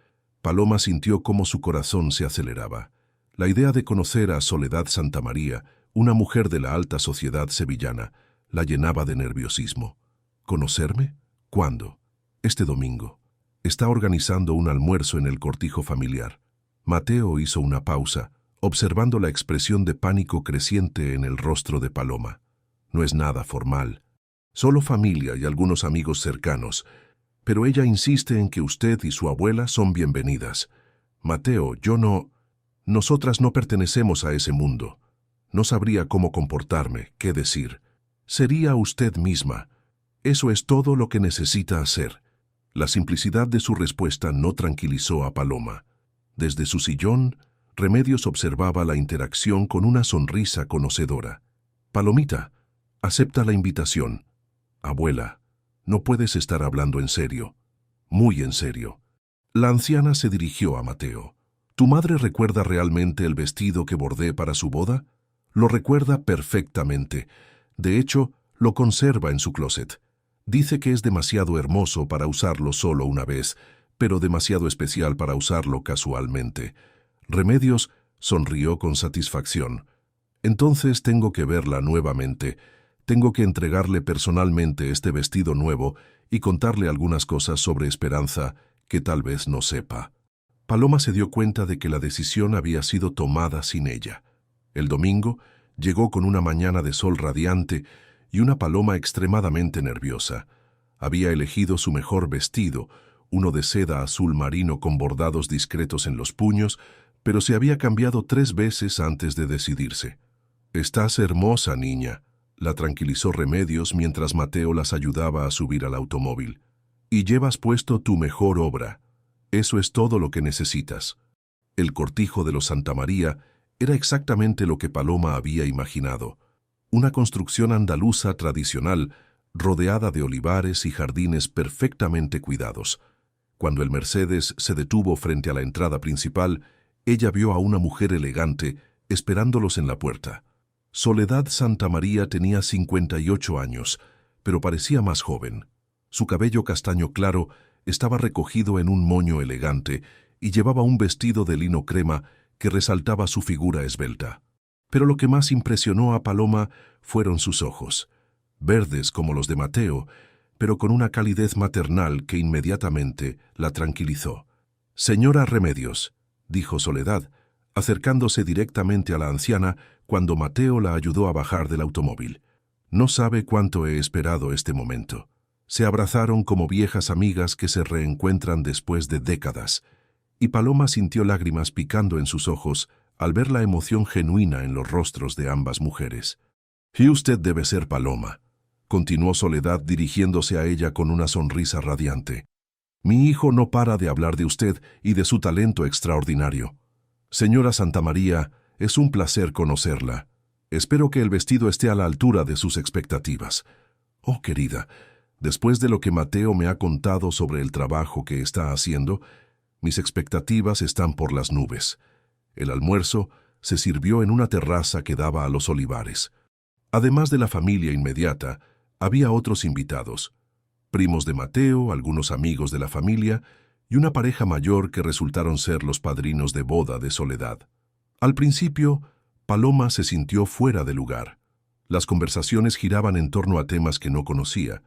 Paloma sintió cómo su corazón se aceleraba. La idea de conocer a Soledad Santamaría, una mujer de la alta sociedad sevillana, la llenaba de nerviosismo. «¿Conocerme? ¿Cuándo?» «Este domingo. Está organizando un almuerzo en el cortijo familiar». Mateo hizo una pausa, observando la expresión de pánico creciente en el rostro de Paloma. «No es nada formal. Solo familia y algunos amigos cercanos. Pero ella insiste en que usted y su abuela son bienvenidas. Mateo, yo no... Nosotras no pertenecemos a ese mundo. No sabría cómo comportarme, qué decir. Sería usted misma. Eso es todo lo que necesita hacer». La simplicidad de su respuesta no tranquilizó a Paloma. Desde su sillón, Remedios observaba la interacción con una sonrisa conocedora. «Palomita, acepta la invitación». «Abuela, no puedes estar hablando en serio». «Muy en serio». La anciana se dirigió a Mateo. «¿Tu madre recuerda realmente el vestido que bordé para su boda?» «Lo recuerda perfectamente. De hecho, lo conserva en su closet. Dice que es demasiado hermoso para usarlo solo una vez, pero demasiado especial para usarlo casualmente». Remedios sonrió con satisfacción. «Entonces tengo que verla nuevamente. Tengo que entregarle personalmente este vestido nuevo y contarle algunas cosas sobre Esperanza que tal vez no sepa». Paloma se dio cuenta de que la decisión había sido tomada sin ella. El domingo llegó con una mañana de sol radiante y una Paloma extremadamente nerviosa. Había elegido su mejor vestido, uno de seda azul marino con bordados discretos en los puños, pero se había cambiado 3 veces antes de decidirse. «Estás hermosa, niña», la tranquilizó Remedios mientras Mateo las ayudaba a subir al automóvil. «Y llevas puesto tu mejor obra. Eso es todo lo que necesitas». El cortijo de los Santamaría era exactamente lo que Paloma había imaginado. Una construcción andaluza tradicional, rodeada de olivares y jardines perfectamente cuidados. Cuando el Mercedes se detuvo frente a la entrada principal, ella vio a una mujer elegante esperándolos en la puerta. Soledad Santamaría tenía 58 años, pero parecía más joven. Su cabello castaño claro estaba recogido en un moño elegante y llevaba un vestido de lino crema que resaltaba su figura esbelta. Pero lo que más impresionó a Paloma fueron sus ojos, verdes como los de Mateo, pero con una calidez maternal que inmediatamente la tranquilizó. «Señora Remedios», dijo Soledad, acercándose directamente a la anciana cuando Mateo la ayudó a bajar del automóvil. «No sabe cuánto he esperado este momento». Se abrazaron como viejas amigas que se reencuentran después de décadas, y Paloma sintió lágrimas picando en sus ojos al ver la emoción genuina en los rostros de ambas mujeres. «Y usted debe ser Paloma», continuó Soledad dirigiéndose a ella con una sonrisa radiante. «Mi hijo no para de hablar de usted y de su talento extraordinario. Señora Santamaría, es un placer conocerla. Espero que el vestido esté a la altura de sus expectativas. Oh, querida, después de lo que Mateo me ha contado sobre el trabajo que está haciendo, mis expectativas están por las nubes». El almuerzo se sirvió en una terraza que daba a los olivares. Además de la familia inmediata, había otros invitados, primos de Mateo, algunos amigos de la familia y una pareja mayor que resultaron ser los padrinos de boda de Soledad. Al principio, Paloma se sintió fuera de lugar. Las conversaciones giraban en torno a temas que no conocía: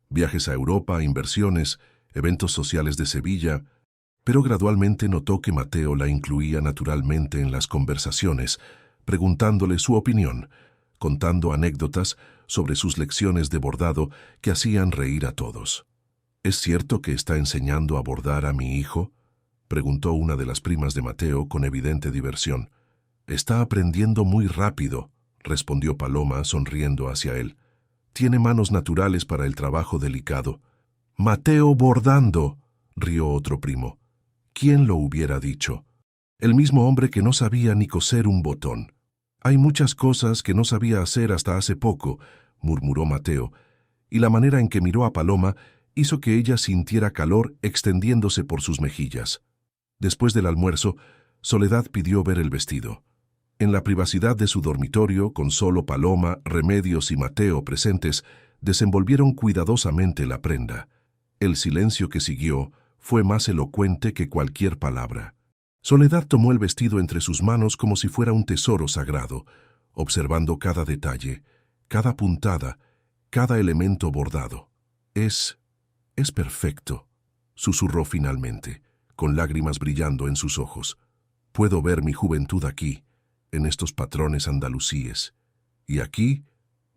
viajes a Europa, inversiones, eventos sociales de Sevilla, pero gradualmente notó que Mateo la incluía naturalmente en las conversaciones, preguntándole su opinión, contando anécdotas sobre sus lecciones de bordado que hacían reír a todos. «¿Es cierto que está enseñando a bordar a mi hijo?», preguntó una de las primas de Mateo con evidente diversión. «Está aprendiendo muy rápido», respondió Paloma sonriendo hacia él. «Tiene manos naturales para el trabajo delicado». «Mateo bordando», rió otro primo. «¿Quién lo hubiera dicho? El mismo hombre que no sabía ni coser un botón». «Hay muchas cosas que no sabía hacer hasta hace poco», murmuró Mateo, y la manera en que miró a Paloma hizo que ella sintiera calor extendiéndose por sus mejillas. Después del almuerzo, Soledad pidió ver el vestido. En la privacidad de su dormitorio, con solo Paloma, Remedios y Mateo presentes, desenvolvieron cuidadosamente la prenda. El silencio que siguió fue más elocuente que cualquier palabra. Soledad tomó el vestido entre sus manos como si fuera un tesoro sagrado, observando cada detalle, cada puntada, cada elemento bordado. Es perfecto», susurró finalmente, con lágrimas brillando en sus ojos. «Puedo ver mi juventud aquí, en estos patrones andalusíes. Y aquí»,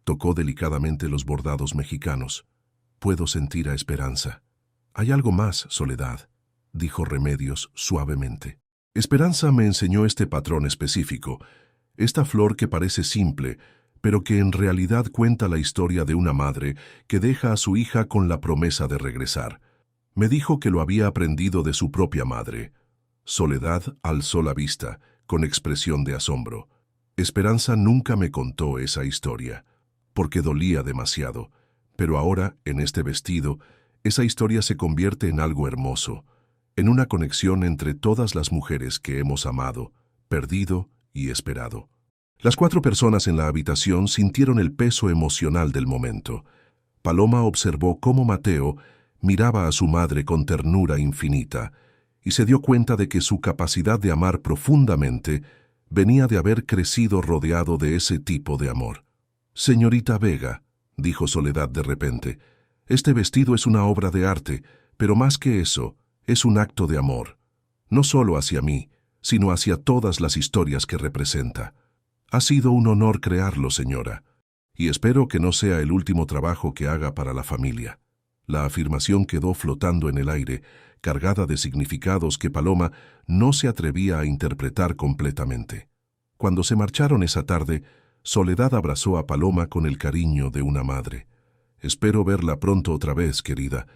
tocó delicadamente los bordados mexicanos, «puedo sentir a Esperanza». «Hay algo más, Soledad», dijo Remedios suavemente. «Esperanza me enseñó este patrón específico, esta flor que parece simple, pero que en realidad cuenta la historia de una madre que deja a su hija con la promesa de regresar. Me dijo que lo había aprendido de su propia madre». Soledad alzó la vista, con expresión de asombro. Esperanza nunca me contó esa historia, porque dolía demasiado, pero ahora, en este vestido, esa historia se convierte en algo hermoso, en una conexión entre todas las mujeres que hemos amado, perdido y esperado. Las 4 personas en la habitación sintieron el peso emocional del momento. Paloma observó cómo Mateo miraba a su madre con ternura infinita y se dio cuenta de que su capacidad de amar profundamente venía de haber crecido rodeado de ese tipo de amor. «Señorita Vega», dijo Soledad de repente, «este vestido es una obra de arte, pero más que eso, es un acto de amor, no solo hacia mí, sino hacia todas las historias que representa. Ha sido un honor crearlo, señora, y espero que no sea el último trabajo que haga para la familia». La afirmación quedó flotando en el aire, cargada de significados que Paloma no se atrevía a interpretar completamente. Cuando se marcharon esa tarde, Soledad abrazó a Paloma con el cariño de una madre. «Espero verla pronto otra vez, querida,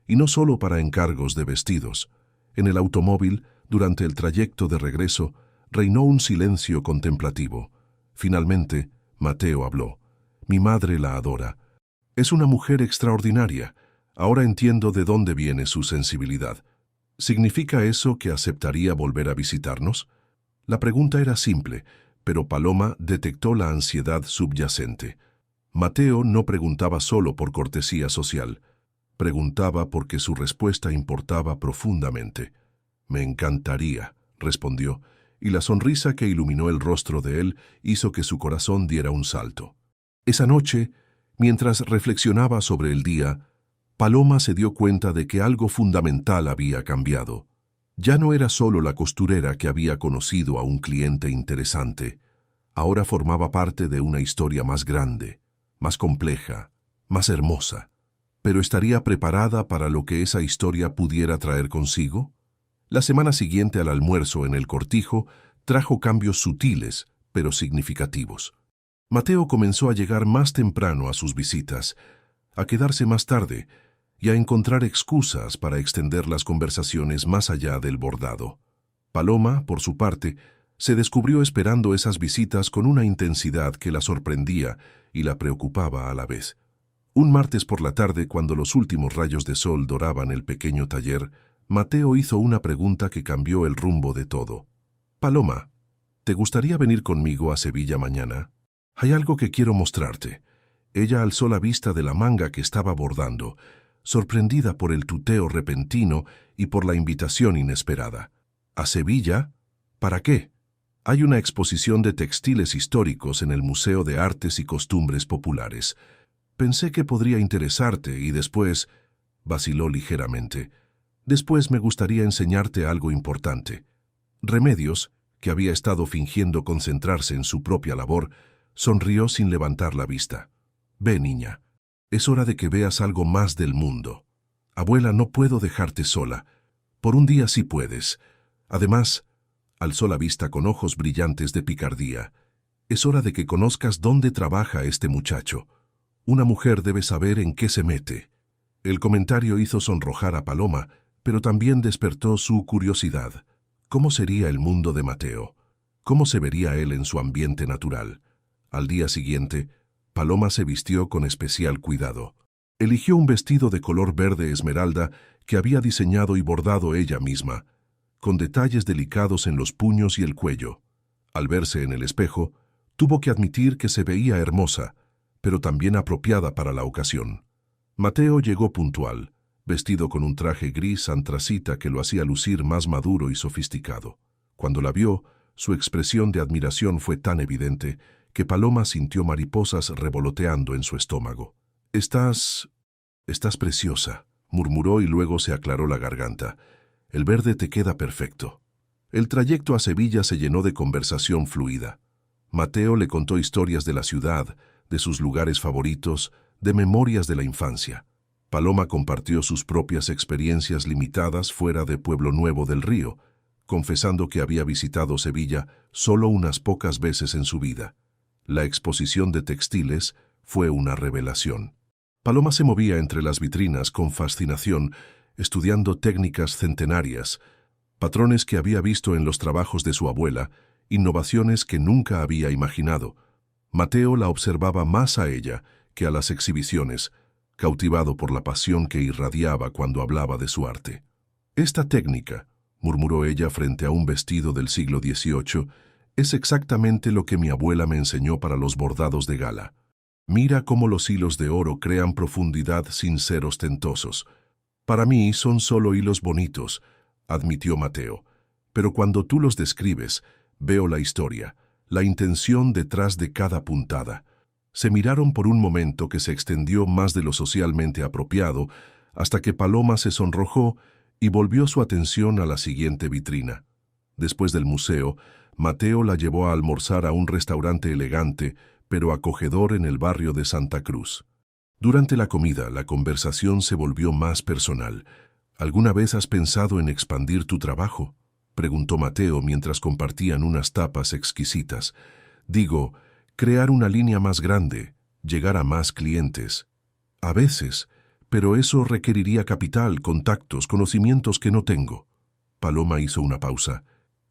y no solo para encargos de vestidos». En el automóvil, durante el trayecto de regreso, reinó un silencio contemplativo. Finalmente, Mateo habló. «Mi madre la adora. Es una mujer extraordinaria. Ahora entiendo de dónde viene su sensibilidad. ¿Significa eso que aceptaría volver a visitarnos?». La pregunta era simple, pero Paloma detectó la ansiedad subyacente. Mateo no preguntaba solo por cortesía social, preguntaba porque su respuesta importaba profundamente. «Me encantaría», respondió, y la sonrisa que iluminó el rostro de él hizo que su corazón diera un salto. Esa noche, mientras reflexionaba sobre el día, Paloma se dio cuenta de que algo fundamental había cambiado. Ya no era solo la costurera que había conocido a un cliente interesante. Ahora formaba parte de una historia más grande, más compleja, más hermosa. ¿Pero estaría preparada para lo que esa historia pudiera traer consigo? La semana siguiente al almuerzo en el cortijo trajo cambios sutiles, pero significativos. Mateo comenzó a llegar más temprano a sus visitas, a quedarse más tarde y a encontrar excusas para extender las conversaciones más allá del bordado. Paloma, por su parte, se descubrió esperando esas visitas con una intensidad que la sorprendía y la preocupaba a la vez. Un martes por la tarde, cuando los últimos rayos de sol doraban el pequeño taller, Mateo hizo una pregunta que cambió el rumbo de todo. «Paloma, ¿te gustaría venir conmigo a Sevilla mañana? Hay algo que quiero mostrarte». Ella alzó la vista de la manga que estaba bordando, sorprendida por el tuteo repentino y por la invitación inesperada. «¿A Sevilla? ¿Para qué?» «Hay una exposición de textiles históricos en el Museo de Artes y Costumbres Populares. Pensé que podría interesarte y después...» vaciló ligeramente. «Después me gustaría enseñarte algo importante». Remedios, que había estado fingiendo concentrarse en su propia labor, sonrió sin levantar la vista. «Ve, niña. Es hora de que veas algo más del mundo. Abuela, no puedo dejarte sola. Por un día sí puedes. Además», alzó la vista con ojos brillantes de picardía, «es hora de que conozcas dónde trabaja este muchacho. Una mujer debe saber en qué se mete». El comentario hizo sonrojar a Paloma, pero también despertó su curiosidad. ¿Cómo sería el mundo de Mateo? ¿Cómo se vería él en su ambiente natural? Al día siguiente, Paloma se vistió con especial cuidado. Eligió un vestido de color verde esmeralda que había diseñado y bordado ella misma, con detalles delicados en los puños y el cuello. Al verse en el espejo, tuvo que admitir que se veía hermosa, pero también apropiada para la ocasión. Mateo llegó puntual, vestido con un traje gris antracita que lo hacía lucir más maduro y sofisticado. Cuando la vio, su expresión de admiración fue tan evidente que Paloma sintió mariposas revoloteando en su estómago. «Estás preciosa», murmuró y luego se aclaró la garganta. «El verde te queda perfecto». El trayecto a Sevilla se llenó de conversación fluida. Mateo le contó historias de la ciudad, de sus lugares favoritos, de memorias de la infancia. Paloma compartió sus propias experiencias limitadas fuera de Pueblo Nuevo del Río, confesando que había visitado Sevilla solo unas pocas veces en su vida. La exposición de textiles fue una revelación. Paloma se movía entre las vitrinas con fascinación, estudiando técnicas centenarias, patrones que había visto en los trabajos de su abuela, innovaciones que nunca había imaginado. Mateo la observaba más a ella que a las exhibiciones, cautivado por la pasión que irradiaba cuando hablaba de su arte. «Esta técnica», murmuró ella frente a un vestido del siglo XVIII, «es exactamente lo que mi abuela me enseñó para los bordados de gala. Mira cómo los hilos de oro crean profundidad sin ser ostentosos. Para mí son solo hilos bonitos», admitió Mateo, «pero cuando tú los describes, veo la historia, la intención detrás de cada puntada». Se miraron por un momento que se extendió más de lo socialmente apropiado, hasta que Paloma se sonrojó y volvió su atención a la siguiente vitrina. Después del museo, Mateo la llevó a almorzar a un restaurante elegante, pero acogedor en el barrio de Santa Cruz. Durante la comida, la conversación se volvió más personal. «¿Alguna vez has pensado en expandir tu trabajo?», preguntó Mateo mientras compartían unas tapas exquisitas. «Digo, crear una línea más grande, llegar a más clientes». «A veces, pero eso requeriría capital, contactos, conocimientos que no tengo». Paloma hizo una pausa.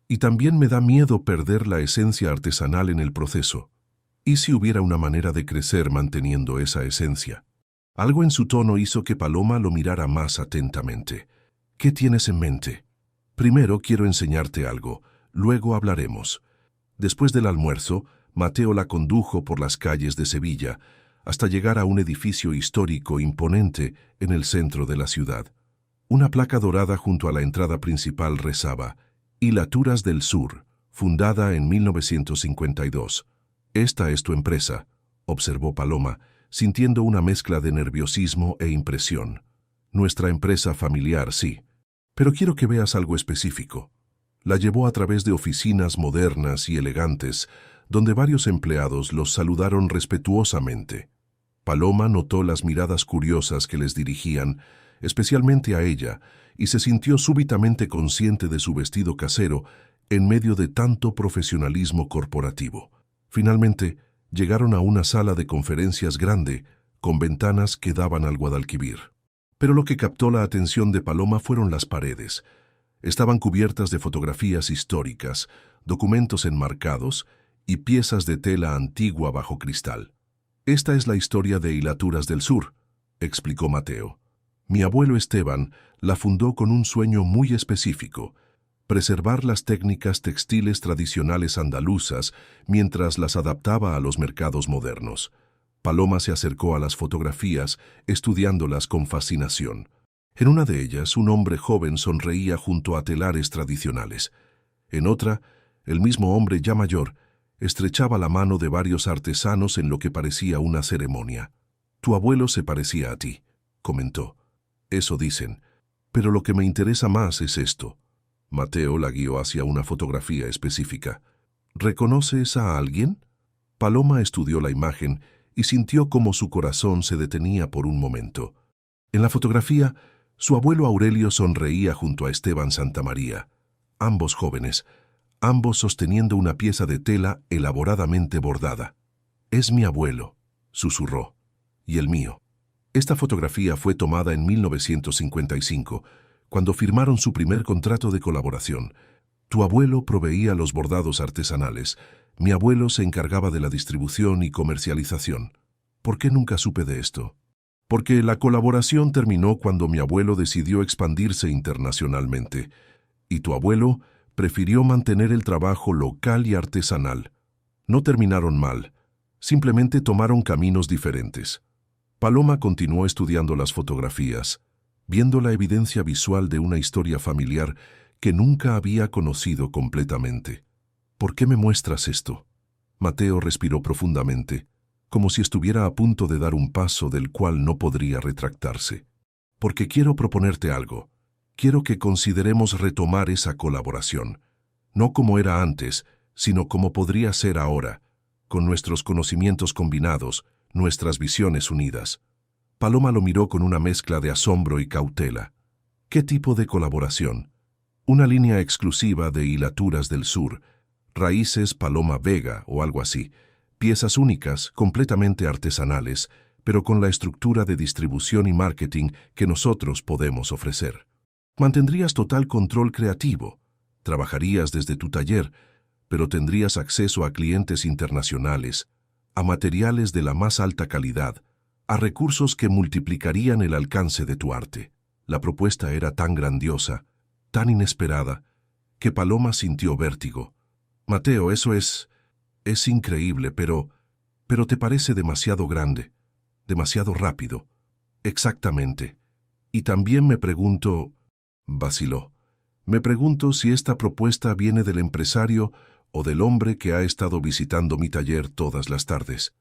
«Y también me da miedo perder la esencia artesanal en el proceso. ¿Y si hubiera una manera de crecer manteniendo esa esencia?». Algo en su tono hizo que Paloma lo mirara más atentamente. «¿Qué tienes en mente?». «Primero quiero enseñarte algo, luego hablaremos». Después del almuerzo, Mateo la condujo por las calles de Sevilla hasta llegar a un edificio histórico imponente en el centro de la ciudad. Una placa dorada junto a la entrada principal rezaba «Hilaturas del Sur, fundada en 1952. Esta es tu empresa», observó Paloma, sintiendo una mezcla de nerviosismo e impresión. «Nuestra empresa familiar, sí. Pero quiero que veas algo específico». La llevó a través de oficinas modernas y elegantes, donde varios empleados los saludaron respetuosamente. Paloma notó las miradas curiosas que les dirigían, especialmente a ella, y se sintió súbitamente consciente de su vestido casero en medio de tanto profesionalismo corporativo. Finalmente, llegaron a una sala de conferencias grande, con ventanas que daban al Guadalquivir. Pero lo que captó la atención de Paloma fueron las paredes. Estaban cubiertas de fotografías históricas, documentos enmarcados y piezas de tela antigua bajo cristal. «Esta es la historia de Hilaturas del Sur», explicó Mateo. «Mi abuelo Esteban la fundó con un sueño muy específico: preservar las técnicas textiles tradicionales andaluzas mientras las adaptaba a los mercados modernos». Paloma se acercó a las fotografías, estudiándolas con fascinación. En una de ellas, un hombre joven sonreía junto a telares tradicionales. En otra, el mismo hombre ya mayor estrechaba la mano de varios artesanos en lo que parecía una ceremonia. «Tu abuelo se parecía a ti», comentó. «Eso dicen. Pero lo que me interesa más es esto». Mateo la guió hacia una fotografía específica. «¿Reconoces a alguien?». Paloma estudió la imagen y sintió como su corazón se detenía por un momento. En la fotografía, su abuelo Aurelio sonreía junto a Esteban Santamaría, ambos jóvenes, ambos sosteniendo una pieza de tela elaboradamente bordada. «Es mi abuelo», susurró. «Y el mío». Esta fotografía fue tomada en 1955, cuando firmaron su primer contrato de colaboración. «Tu abuelo proveía los bordados artesanales. Mi abuelo se encargaba de la distribución y comercialización». «¿Por qué nunca supe de esto?». «Porque la colaboración terminó cuando mi abuelo decidió expandirse internacionalmente, y tu abuelo prefirió mantener el trabajo local y artesanal. No terminaron mal, simplemente tomaron caminos diferentes». Paloma continuó estudiando las fotografías, viendo la evidencia visual de una historia familiar que nunca había conocido completamente. «¿Por qué me muestras esto?». Mateo respiró profundamente, como si estuviera a punto de dar un paso del cual no podría retractarse. «Porque quiero proponerte algo. Quiero que consideremos retomar esa colaboración, no como era antes, sino como podría ser ahora, con nuestros conocimientos combinados, nuestras visiones unidas». Paloma lo miró con una mezcla de asombro y cautela. «¿Qué tipo de colaboración?». «Una línea exclusiva de Hilaturas del Sur, raíces Paloma Vega o algo así, piezas únicas, completamente artesanales, pero con la estructura de distribución y marketing que nosotros podemos ofrecer. Mantendrías total control creativo, trabajarías desde tu taller, pero tendrías acceso a clientes internacionales, a materiales de la más alta calidad, a recursos que multiplicarían el alcance de tu arte». La propuesta era tan grandiosa, tan inesperada, que Paloma sintió vértigo. «Mateo, eso es increíble, pero te parece demasiado grande, demasiado rápido». «Exactamente. Y también me pregunto», vaciló, «me pregunto si esta propuesta viene del empresario o del hombre que ha estado visitando mi taller todas las tardes».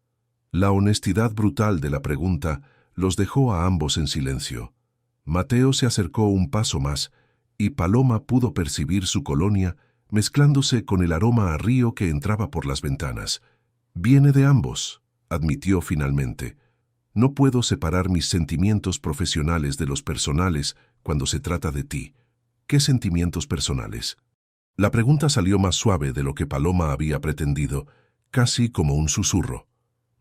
La honestidad brutal de la pregunta los dejó a ambos en silencio. Mateo se acercó un paso más, y Paloma pudo percibir su colonia mezclándose con el aroma a río que entraba por las ventanas. «Viene de ambos», admitió finalmente. «No puedo separar mis sentimientos profesionales de los personales cuando se trata de ti». «¿Qué sentimientos personales?». La pregunta salió más suave de lo que Paloma había pretendido, casi como un susurro.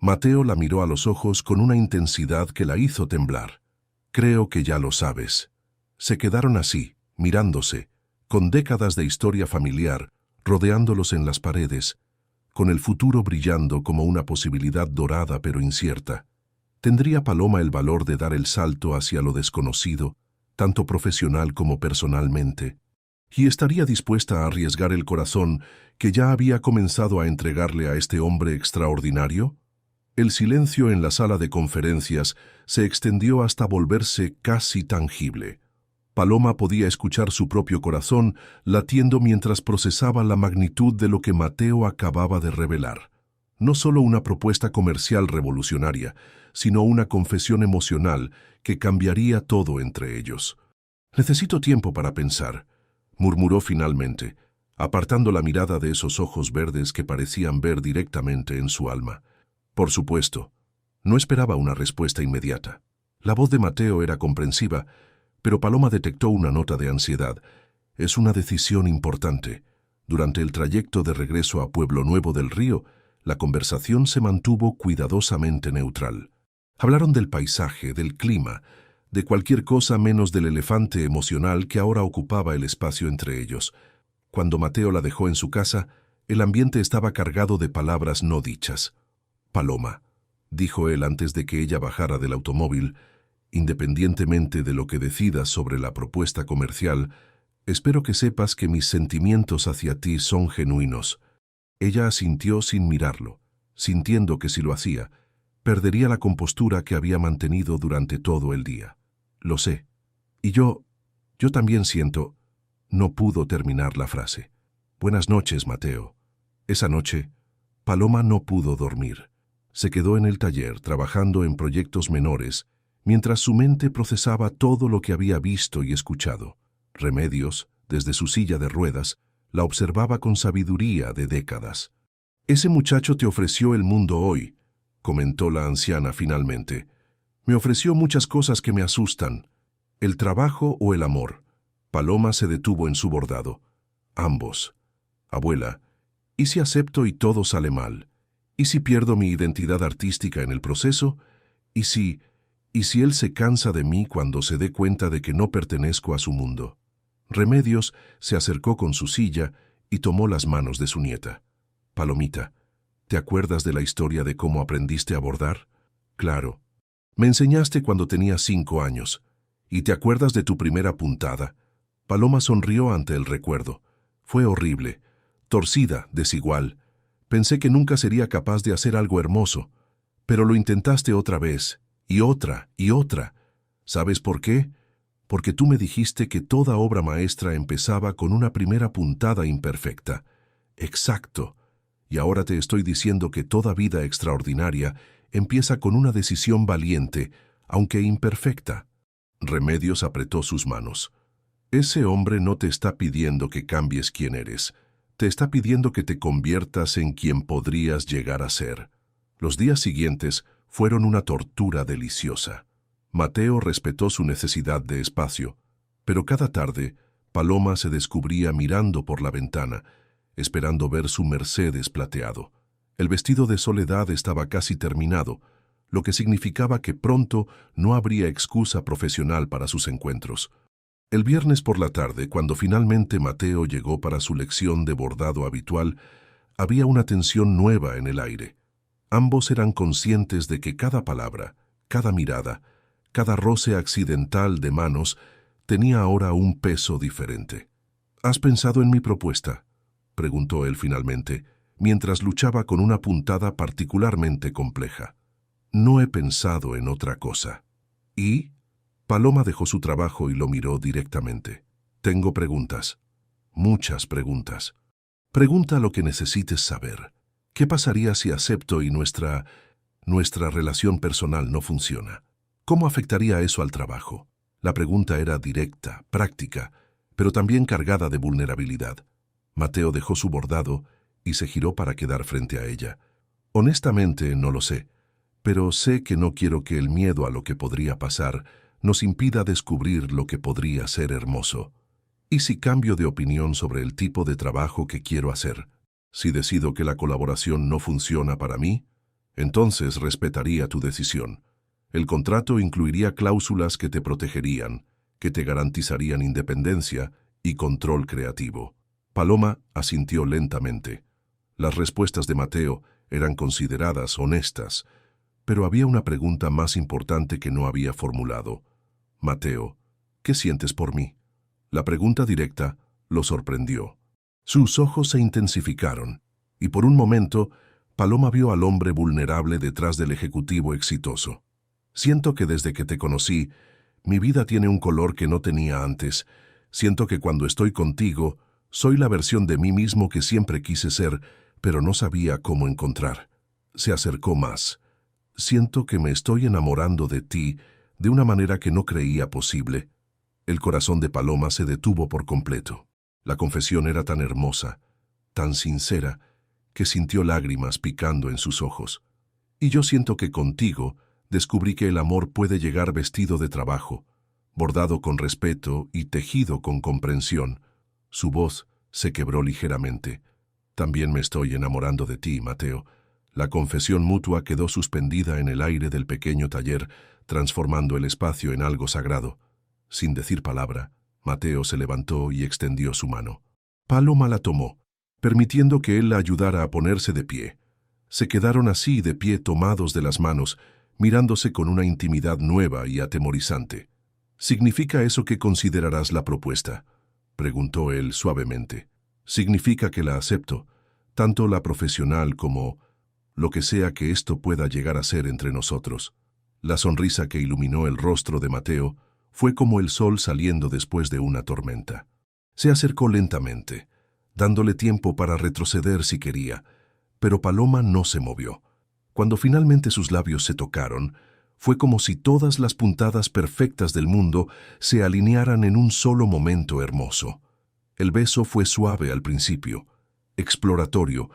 Mateo la miró a los ojos con una intensidad que la hizo temblar. «Creo que ya lo sabes». Se quedaron así, mirándose, con décadas de historia familiar rodeándolos en las paredes, con el futuro brillando como una posibilidad dorada pero incierta. ¿Tendría Paloma el valor de dar el salto hacia lo desconocido, tanto profesional como personalmente? y estaría dispuesta a arriesgar el corazón que ya había comenzado a entregarle a este hombre extraordinario. El silencio en la sala de conferencias se extendió hasta volverse casi tangible. Paloma podía escuchar su propio corazón latiendo mientras procesaba la magnitud de lo que Mateo acababa de revelar. No solo una propuesta comercial revolucionaria, sino una confesión emocional que cambiaría todo entre ellos. «Necesito tiempo para pensar», murmuró finalmente, apartando la mirada de esos ojos verdes que parecían ver directamente en su alma. Por supuesto, no esperaba una respuesta inmediata. La voz de Mateo era comprensiva, pero Paloma detectó una nota de ansiedad. «Es una decisión importante». Durante el trayecto de regreso a Pueblo Nuevo del Río, la conversación se mantuvo cuidadosamente neutral. Hablaron del paisaje, del clima, de cualquier cosa menos del elefante emocional que ahora ocupaba el espacio entre ellos. Cuando Mateo la dejó en su casa, el ambiente estaba cargado de palabras no dichas. «Paloma», dijo él antes de que ella bajara del automóvil, «independientemente de lo que decidas sobre la propuesta comercial, espero que sepas que mis sentimientos hacia ti son genuinos». Ella asintió sin mirarlo, sintiendo que si lo hacía, perdería la compostura que había mantenido durante todo el día. «Lo sé. Y yo también siento». No pudo terminar la frase. «Buenas noches, Mateo». Esa noche, Paloma no pudo dormir. Se quedó en el taller trabajando en proyectos menores, mientras su mente procesaba todo lo que había visto y escuchado. Remedios, desde su silla de ruedas, la observaba con sabiduría de décadas. «Ese muchacho te ofreció el mundo hoy», comentó la anciana finalmente. «Me ofreció muchas cosas que me asustan. ¿El trabajo o el amor?». Paloma se detuvo en su bordado. «Ambos. Abuela, ¿y si acepto y todo sale mal? ¿Y si pierdo mi identidad artística en el proceso? ¿Y si él se cansa de mí cuando se dé cuenta de que no pertenezco a su mundo?». Remedios se acercó con su silla y tomó las manos de su nieta. «Palomita, ¿te acuerdas de la historia de cómo aprendiste a bordar?». «Claro. Me enseñaste cuando tenía 5 años. ¿Y te acuerdas de tu primera puntada?». Paloma sonrió ante el recuerdo. «Fue horrible, torcida, desigual. Pensé que nunca sería capaz de hacer algo hermoso, pero lo intentaste otra vez, y otra, y otra. ¿Sabes por qué? Porque tú me dijiste que toda obra maestra empezaba con una primera puntada imperfecta». «Exacto. Y ahora te estoy diciendo que toda vida extraordinaria empieza con una decisión valiente, aunque imperfecta». Remedios apretó sus manos. «Ese hombre no te está pidiendo que cambies quién eres. Te está pidiendo que te conviertas en quien podrías llegar a ser». Los días siguientes fueron una tortura deliciosa. Mateo respetó su necesidad de espacio, pero cada tarde Paloma se descubría mirando por la ventana, esperando ver su Mercedes plateado. El vestido de Soledad estaba casi terminado, lo que significaba que pronto no habría excusa profesional para sus encuentros. El viernes por la tarde, cuando finalmente Mateo llegó para su lección de bordado habitual, había una tensión nueva en el aire. Ambos eran conscientes de que cada palabra, cada mirada, cada roce accidental de manos tenía ahora un peso diferente. «¿Has pensado en mi propuesta?», preguntó él finalmente, mientras luchaba con una puntada particularmente compleja. «No he pensado en otra cosa». «¿Y?». Paloma dejó su trabajo y lo miró directamente. «Tengo preguntas. Muchas preguntas. Pregunta lo que necesites saber. ¿Qué pasaría si acepto y nuestra relación personal no funciona? ¿Cómo afectaría eso al trabajo?». La pregunta era directa, práctica, pero también cargada de vulnerabilidad. Mateo dejó su bordado y se giró para quedar frente a ella. «Honestamente, no lo sé, pero sé que no quiero que el miedo a lo que podría pasar nos impida descubrir lo que podría ser hermoso. ¿Y si cambio de opinión sobre el tipo de trabajo que quiero hacer? Si decido que la colaboración no funciona para mí, entonces respetaría tu decisión. El contrato incluiría cláusulas que te protegerían, que te garantizarían independencia y control creativo». Paloma asintió lentamente. Las respuestas de Mateo eran consideradas honestas, pero había una pregunta más importante que no había formulado. «Mateo, ¿qué sientes por mí?». La pregunta directa Lo sorprendió. Sus ojos se intensificaron, y por un momento, Paloma vio al hombre vulnerable detrás del ejecutivo exitoso. Siento que desde que te conocí, mi vida tiene un color que no tenía antes. Siento que cuando estoy contigo, soy la versión de mí mismo que siempre quise ser, pero no sabía cómo encontrar. Se acercó más. Siento que me estoy enamorando de ti de una manera que no creía posible. El corazón de Paloma se detuvo por completo. La confesión era tan hermosa, tan sincera, que sintió lágrimas picando en sus ojos. Y yo siento que contigo descubrí que el amor puede llegar vestido de trabajo, bordado con respeto y tejido con comprensión. Su voz se quebró ligeramente. También me estoy enamorando de ti, Mateo. La confesión mutua quedó suspendida en el aire del pequeño taller, transformando el espacio en algo sagrado. Sin decir palabra, Mateo se levantó y extendió su mano. Paloma la tomó, permitiendo que él la ayudara a ponerse de pie. Se quedaron así de pie tomados de las manos, mirándose con una intimidad nueva y atemorizante. ¿Significa eso que considerarás la propuesta?, preguntó él suavemente. Significa que la acepto, tanto la profesional como lo que sea que esto pueda llegar a ser entre nosotros. La sonrisa que iluminó el rostro de Mateo fue como el sol saliendo después de una tormenta. Se acercó lentamente, dándole tiempo para retroceder si quería, pero Paloma no se movió. Cuando finalmente sus labios se tocaron, fue como si todas las puntadas perfectas del mundo se alinearan en un solo momento hermoso. El beso fue suave al principio, exploratorio,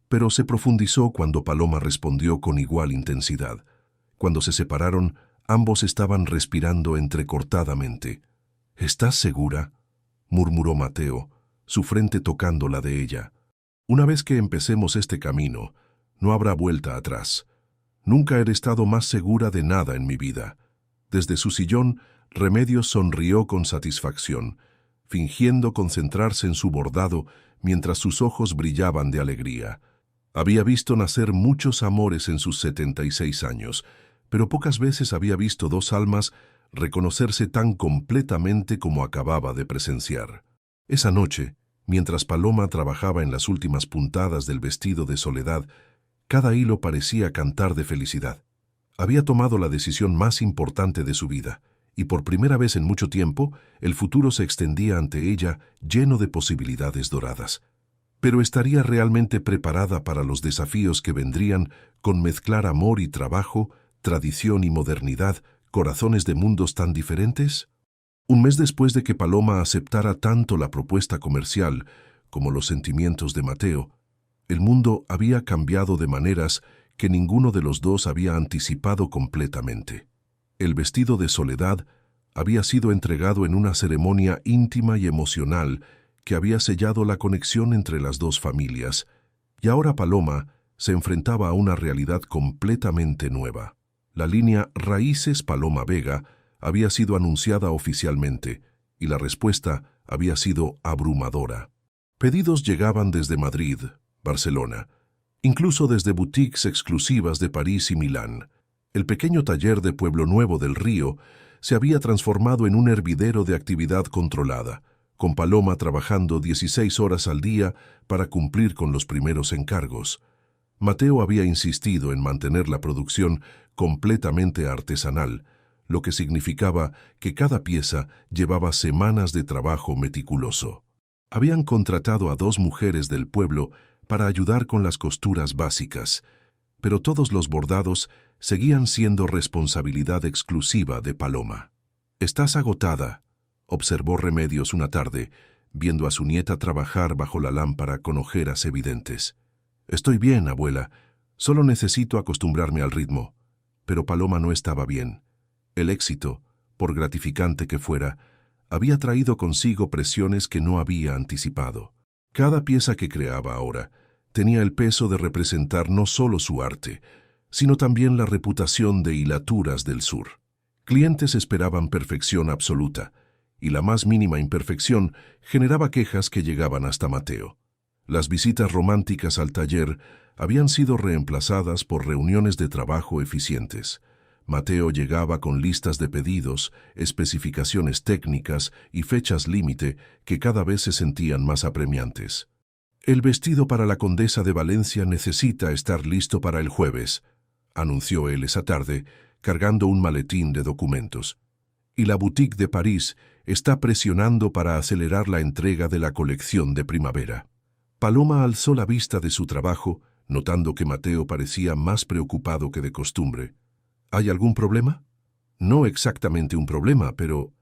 pero se profundizó cuando Paloma respondió con igual intensidad. Cuando se separaron, ambos estaban respirando entrecortadamente. «¿Estás segura?», murmuró Mateo, su frente tocando la de ella. «Una vez que empecemos este camino, no habrá vuelta atrás. Nunca he estado más segura de nada en mi vida». Desde su sillón, Remedios sonrió con satisfacción, fingiendo concentrarse en su bordado mientras sus ojos brillaban de alegría. Había visto nacer muchos amores en sus 76 años, pero pocas veces había visto dos almas reconocerse tan completamente como acababa de presenciar. Esa noche, mientras Paloma trabajaba en las últimas puntadas del vestido de Soledad, cada hilo parecía cantar de felicidad. Había tomado la decisión más importante de su vida, y por primera vez en mucho tiempo, el futuro se extendía ante ella lleno de posibilidades doradas. Pero ¿estaría realmente preparada para los desafíos que vendrían con mezclar amor y trabajo, tradición y modernidad, corazones de mundos tan diferentes? Un mes después de que Paloma aceptara tanto la propuesta comercial como los sentimientos de Mateo, el mundo había cambiado de maneras que ninguno de los dos había anticipado completamente. El vestido de Soledad había sido entregado en una ceremonia íntima y emocional que había sellado la conexión entre las dos familias, y ahora Paloma se enfrentaba a una realidad completamente nueva. La línea Raíces Paloma Vega había sido anunciada oficialmente, y la respuesta había sido abrumadora. Pedidos llegaban desde Madrid, Barcelona, incluso desde boutiques exclusivas de París y Milán. El pequeño taller de Pueblo Nuevo del Río se había transformado en un hervidero de actividad controlada, con Paloma trabajando 16 horas al día para cumplir con los primeros encargos. Mateo había insistido en mantener la producción completamente artesanal, lo que significaba que cada pieza llevaba semanas de trabajo meticuloso. Habían contratado a 2 mujeres del pueblo para ayudar con las costuras básicas, pero todos los bordados seguían siendo responsabilidad exclusiva de Paloma. «Estás agotada», observó Remedios una tarde, viendo a su nieta trabajar bajo la lámpara con ojeras evidentes. «Estoy bien, abuela. Solo necesito acostumbrarme al ritmo». Pero Paloma no estaba bien. El éxito, por gratificante que fuera, había traído consigo presiones que no había anticipado. Cada pieza que creaba ahora tenía el peso de representar no solo su arte, sino también la reputación de Hilaturas del Sur. Clientes esperaban perfección absoluta, y la más mínima imperfección generaba quejas que llegaban hasta Mateo. Las visitas románticas al taller habían sido reemplazadas por reuniones de trabajo eficientes. Mateo llegaba con listas de pedidos, especificaciones técnicas y fechas límite que cada vez se sentían más apremiantes. «El vestido para la condesa de Valencia necesita estar listo para el jueves», anunció él esa tarde, cargando un maletín de documentos. «Y la boutique de París está presionando para acelerar la entrega de la colección de primavera». Paloma alzó la vista de su trabajo, notando que Mateo parecía más preocupado que de costumbre. «¿Hay algún problema?» «No exactamente un problema, pero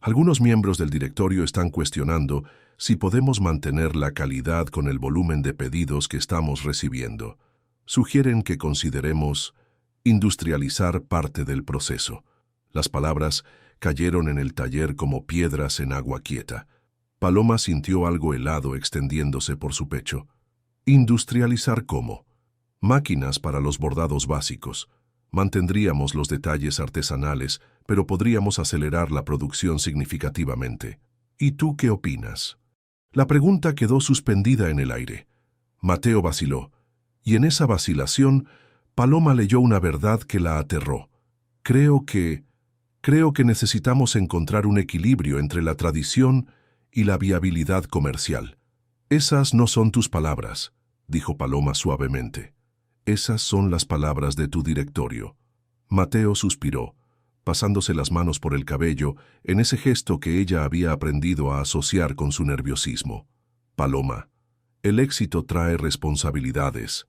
algunos miembros del directorio están cuestionando si podemos mantener la calidad con el volumen de pedidos que estamos recibiendo. Sugieren que consideremos industrializar parte del proceso». Las palabras cayeron en el taller como piedras en agua quieta. Paloma sintió algo helado extendiéndose por su pecho. ¿Industrializar cómo? Máquinas para los bordados básicos. Mantendríamos los detalles artesanales, pero podríamos acelerar la producción significativamente. ¿Y tú qué opinas? La pregunta quedó suspendida en el aire. Mateo vaciló, y en esa vacilación, Paloma leyó una verdad que la aterró. Creo que necesitamos encontrar un equilibrio entre la tradición y la viabilidad comercial. Esas no son tus palabras, dijo Paloma suavemente. Esas son las palabras de tu directorio. Mateo suspiró, pasándose las manos por el cabello en ese gesto que ella había aprendido a asociar con su nerviosismo. Paloma, el éxito trae responsabilidades.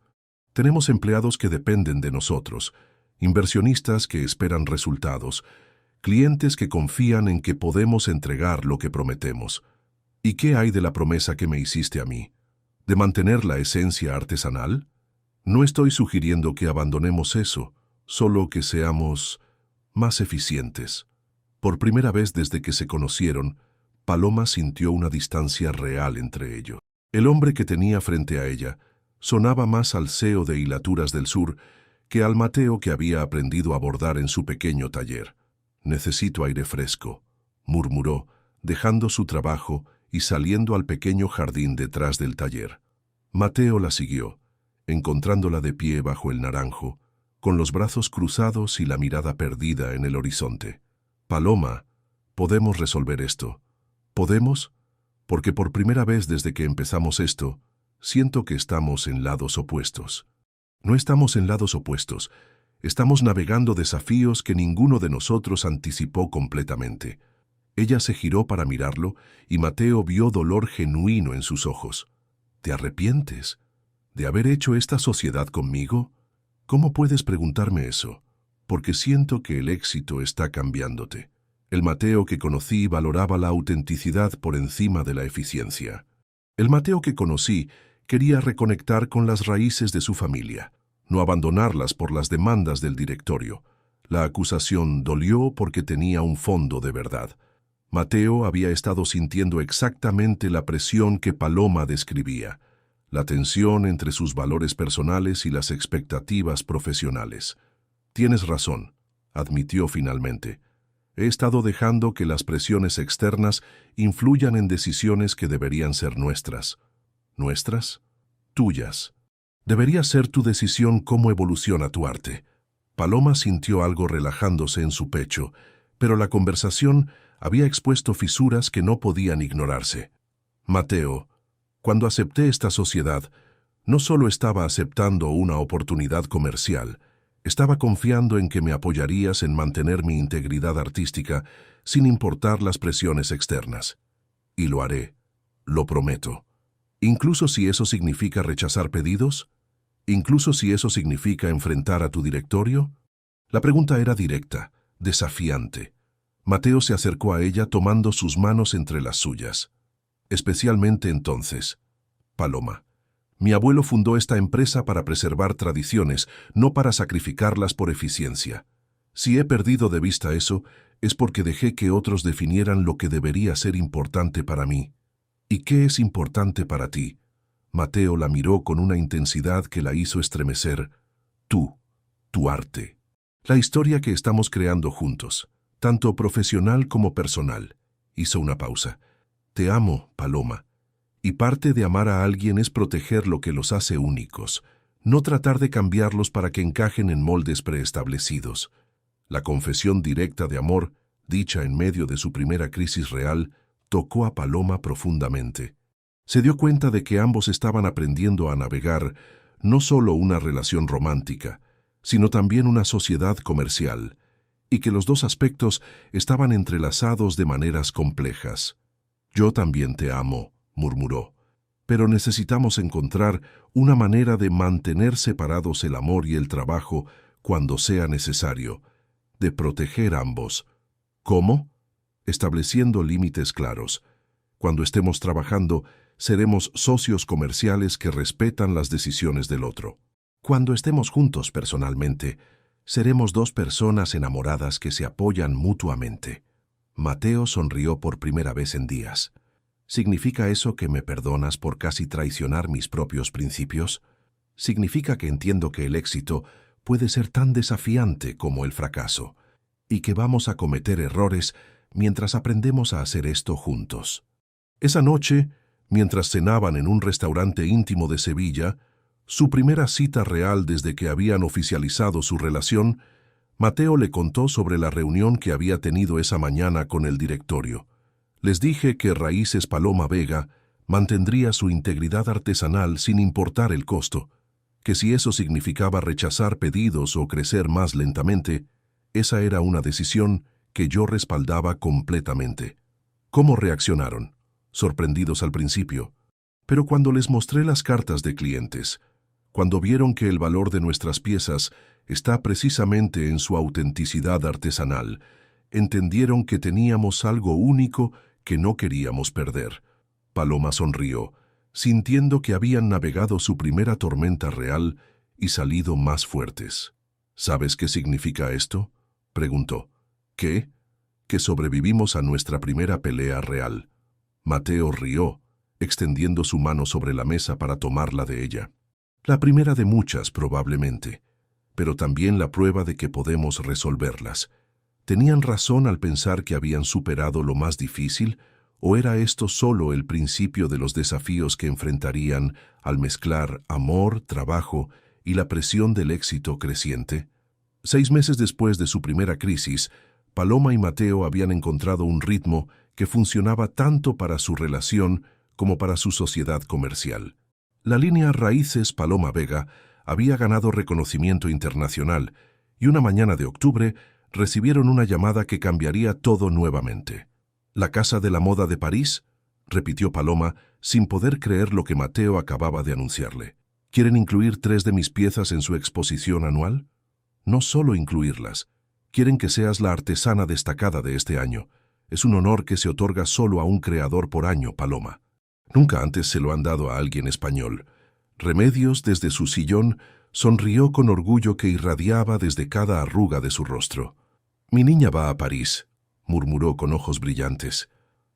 Tenemos empleados que dependen de nosotros, inversionistas que esperan resultados, clientes que confían en que podemos entregar lo que prometemos. ¿Y qué hay de la promesa que me hiciste a mí? ¿De mantener la esencia artesanal? No estoy sugiriendo que abandonemos eso, solo que seamos más eficientes. Por primera vez desde que se conocieron, Paloma sintió una distancia real entre ellos. El hombre que tenía frente a ella sonaba más al CEO de Hilaturas del Sur que al Mateo que había aprendido a bordar en su pequeño taller. «Necesito aire fresco», murmuró, dejando su trabajo y saliendo al pequeño jardín detrás del taller. Mateo la siguió, encontrándola de pie bajo el naranjo, con los brazos cruzados y la mirada perdida en el horizonte. «Paloma, podemos resolver esto. ¿Podemos? Porque por primera vez desde que empezamos esto, siento que estamos en lados opuestos». «No estamos en lados opuestos. Estamos navegando desafíos que ninguno de nosotros anticipó completamente». Ella se giró para mirarlo y Mateo vio dolor genuino en sus ojos. «¿Te arrepientes de haber hecho esta sociedad conmigo?» «¿Cómo puedes preguntarme eso? Porque siento que el éxito está cambiándote». El Mateo que conocí valoraba la autenticidad por encima de la eficiencia. El Mateo que conocí quería reconectar con las raíces de su familia, no abandonarlas por las demandas del directorio. La acusación dolió porque tenía un fondo de verdad. Mateo había estado sintiendo exactamente la presión que Paloma describía, la tensión entre sus valores personales y las expectativas profesionales. «Tienes razón», admitió finalmente. «He estado dejando que las presiones externas influyan en decisiones que deberían ser nuestras». «¿Nuestras?» «Tuyas. Debería ser tu decisión cómo evoluciona tu arte». Paloma sintió algo relajándose en su pecho, pero la conversación había expuesto fisuras que no podían ignorarse. «Mateo, cuando acepté esta sociedad, no solo estaba aceptando una oportunidad comercial, estaba confiando en que me apoyarías en mantener mi integridad artística sin importar las presiones externas. Y lo haré, lo prometo. Incluso si eso significa rechazar pedidos, incluso si eso significa enfrentar a tu directorio». La pregunta era directa, desafiante. Mateo se acercó a ella tomando sus manos entre las suyas. «Especialmente entonces, Paloma. Mi abuelo fundó esta empresa para preservar tradiciones, no para sacrificarlas por eficiencia. Si he perdido de vista eso, es porque dejé que otros definieran lo que debería ser importante para mí». «¿Y qué es importante para ti?» Mateo la miró con una intensidad que la hizo estremecer. «Tú, tu arte. La historia que estamos creando juntos, tanto profesional como personal». Hizo una pausa. «Te amo, Paloma. Y parte de amar a alguien es proteger lo que los hace únicos, no tratar de cambiarlos para que encajen en moldes preestablecidos». La confesión directa de amor, dicha en medio de su primera crisis real, tocó a Paloma profundamente. Se dio cuenta de que ambos estaban aprendiendo a navegar no solo una relación romántica, sino también una sociedad comercial, y que los dos aspectos estaban entrelazados de maneras complejas. «Yo también te amo», murmuró, «pero necesitamos encontrar una manera de mantener separados el amor y el trabajo cuando sea necesario, de proteger ambos». «¿Cómo?». «Estableciendo límites claros. Cuando estemos trabajando, seremos socios comerciales que respetan las decisiones del otro. Cuando estemos juntos personalmente, seremos dos personas enamoradas que se apoyan mutuamente». Mateo sonrió por primera vez en días. ¿Significa eso que me perdonas por casi traicionar mis propios principios? Significa que entiendo que el éxito puede ser tan desafiante como el fracaso, y que vamos a cometer errores mientras aprendemos a hacer esto juntos. Esa noche, mientras cenaban en un restaurante íntimo de Sevilla, su primera cita real desde que habían oficializado su relación, Mateo le contó sobre la reunión que había tenido esa mañana con el directorio. «Les dije que Raíces Paloma Vega mantendría su integridad artesanal sin importar el costo, que si eso significaba rechazar pedidos o crecer más lentamente, esa era una decisión que yo respaldaba completamente». ¿Cómo reaccionaron? Sorprendidos al principio. Pero cuando les mostré las cartas de clientes, cuando vieron que el valor de nuestras piezas está precisamente en su autenticidad artesanal, entendieron que teníamos algo único que no queríamos perder. Paloma sonrió, sintiendo que habían navegado su primera tormenta real y salido más fuertes. «¿Sabes qué significa esto?», preguntó. «¿Qué?». «Que sobrevivimos a nuestra primera pelea real». Mateo rió, extendiendo su mano sobre la mesa para tomarla de ella. «La primera de muchas, probablemente, pero también la prueba de que podemos resolverlas. ¿Tenían razón al pensar que habían superado lo más difícil, o era esto solo el principio de los desafíos que enfrentarían al mezclar amor, trabajo y la presión del éxito creciente?» 6 meses después de su primera crisis, Paloma y Mateo habían encontrado un ritmo que funcionaba tanto para su relación como para su sociedad comercial. La línea Raíces Paloma Vega había ganado reconocimiento internacional y una mañana de octubre recibieron una llamada que cambiaría todo nuevamente. «¿La Casa de la Moda de París?», repitió Paloma, sin poder creer lo que Mateo acababa de anunciarle. «¿Quieren incluir 3 de mis piezas en su exposición anual?». «No solo incluirlas. Quieren que seas la artesana destacada de este año. Es un honor que se otorga solo a un creador por año, Paloma. Nunca antes se lo han dado a alguien español». Remedios, desde su sillón, sonrió con orgullo que irradiaba desde cada arruga de su rostro. «Mi niña va a París», murmuró con ojos brillantes.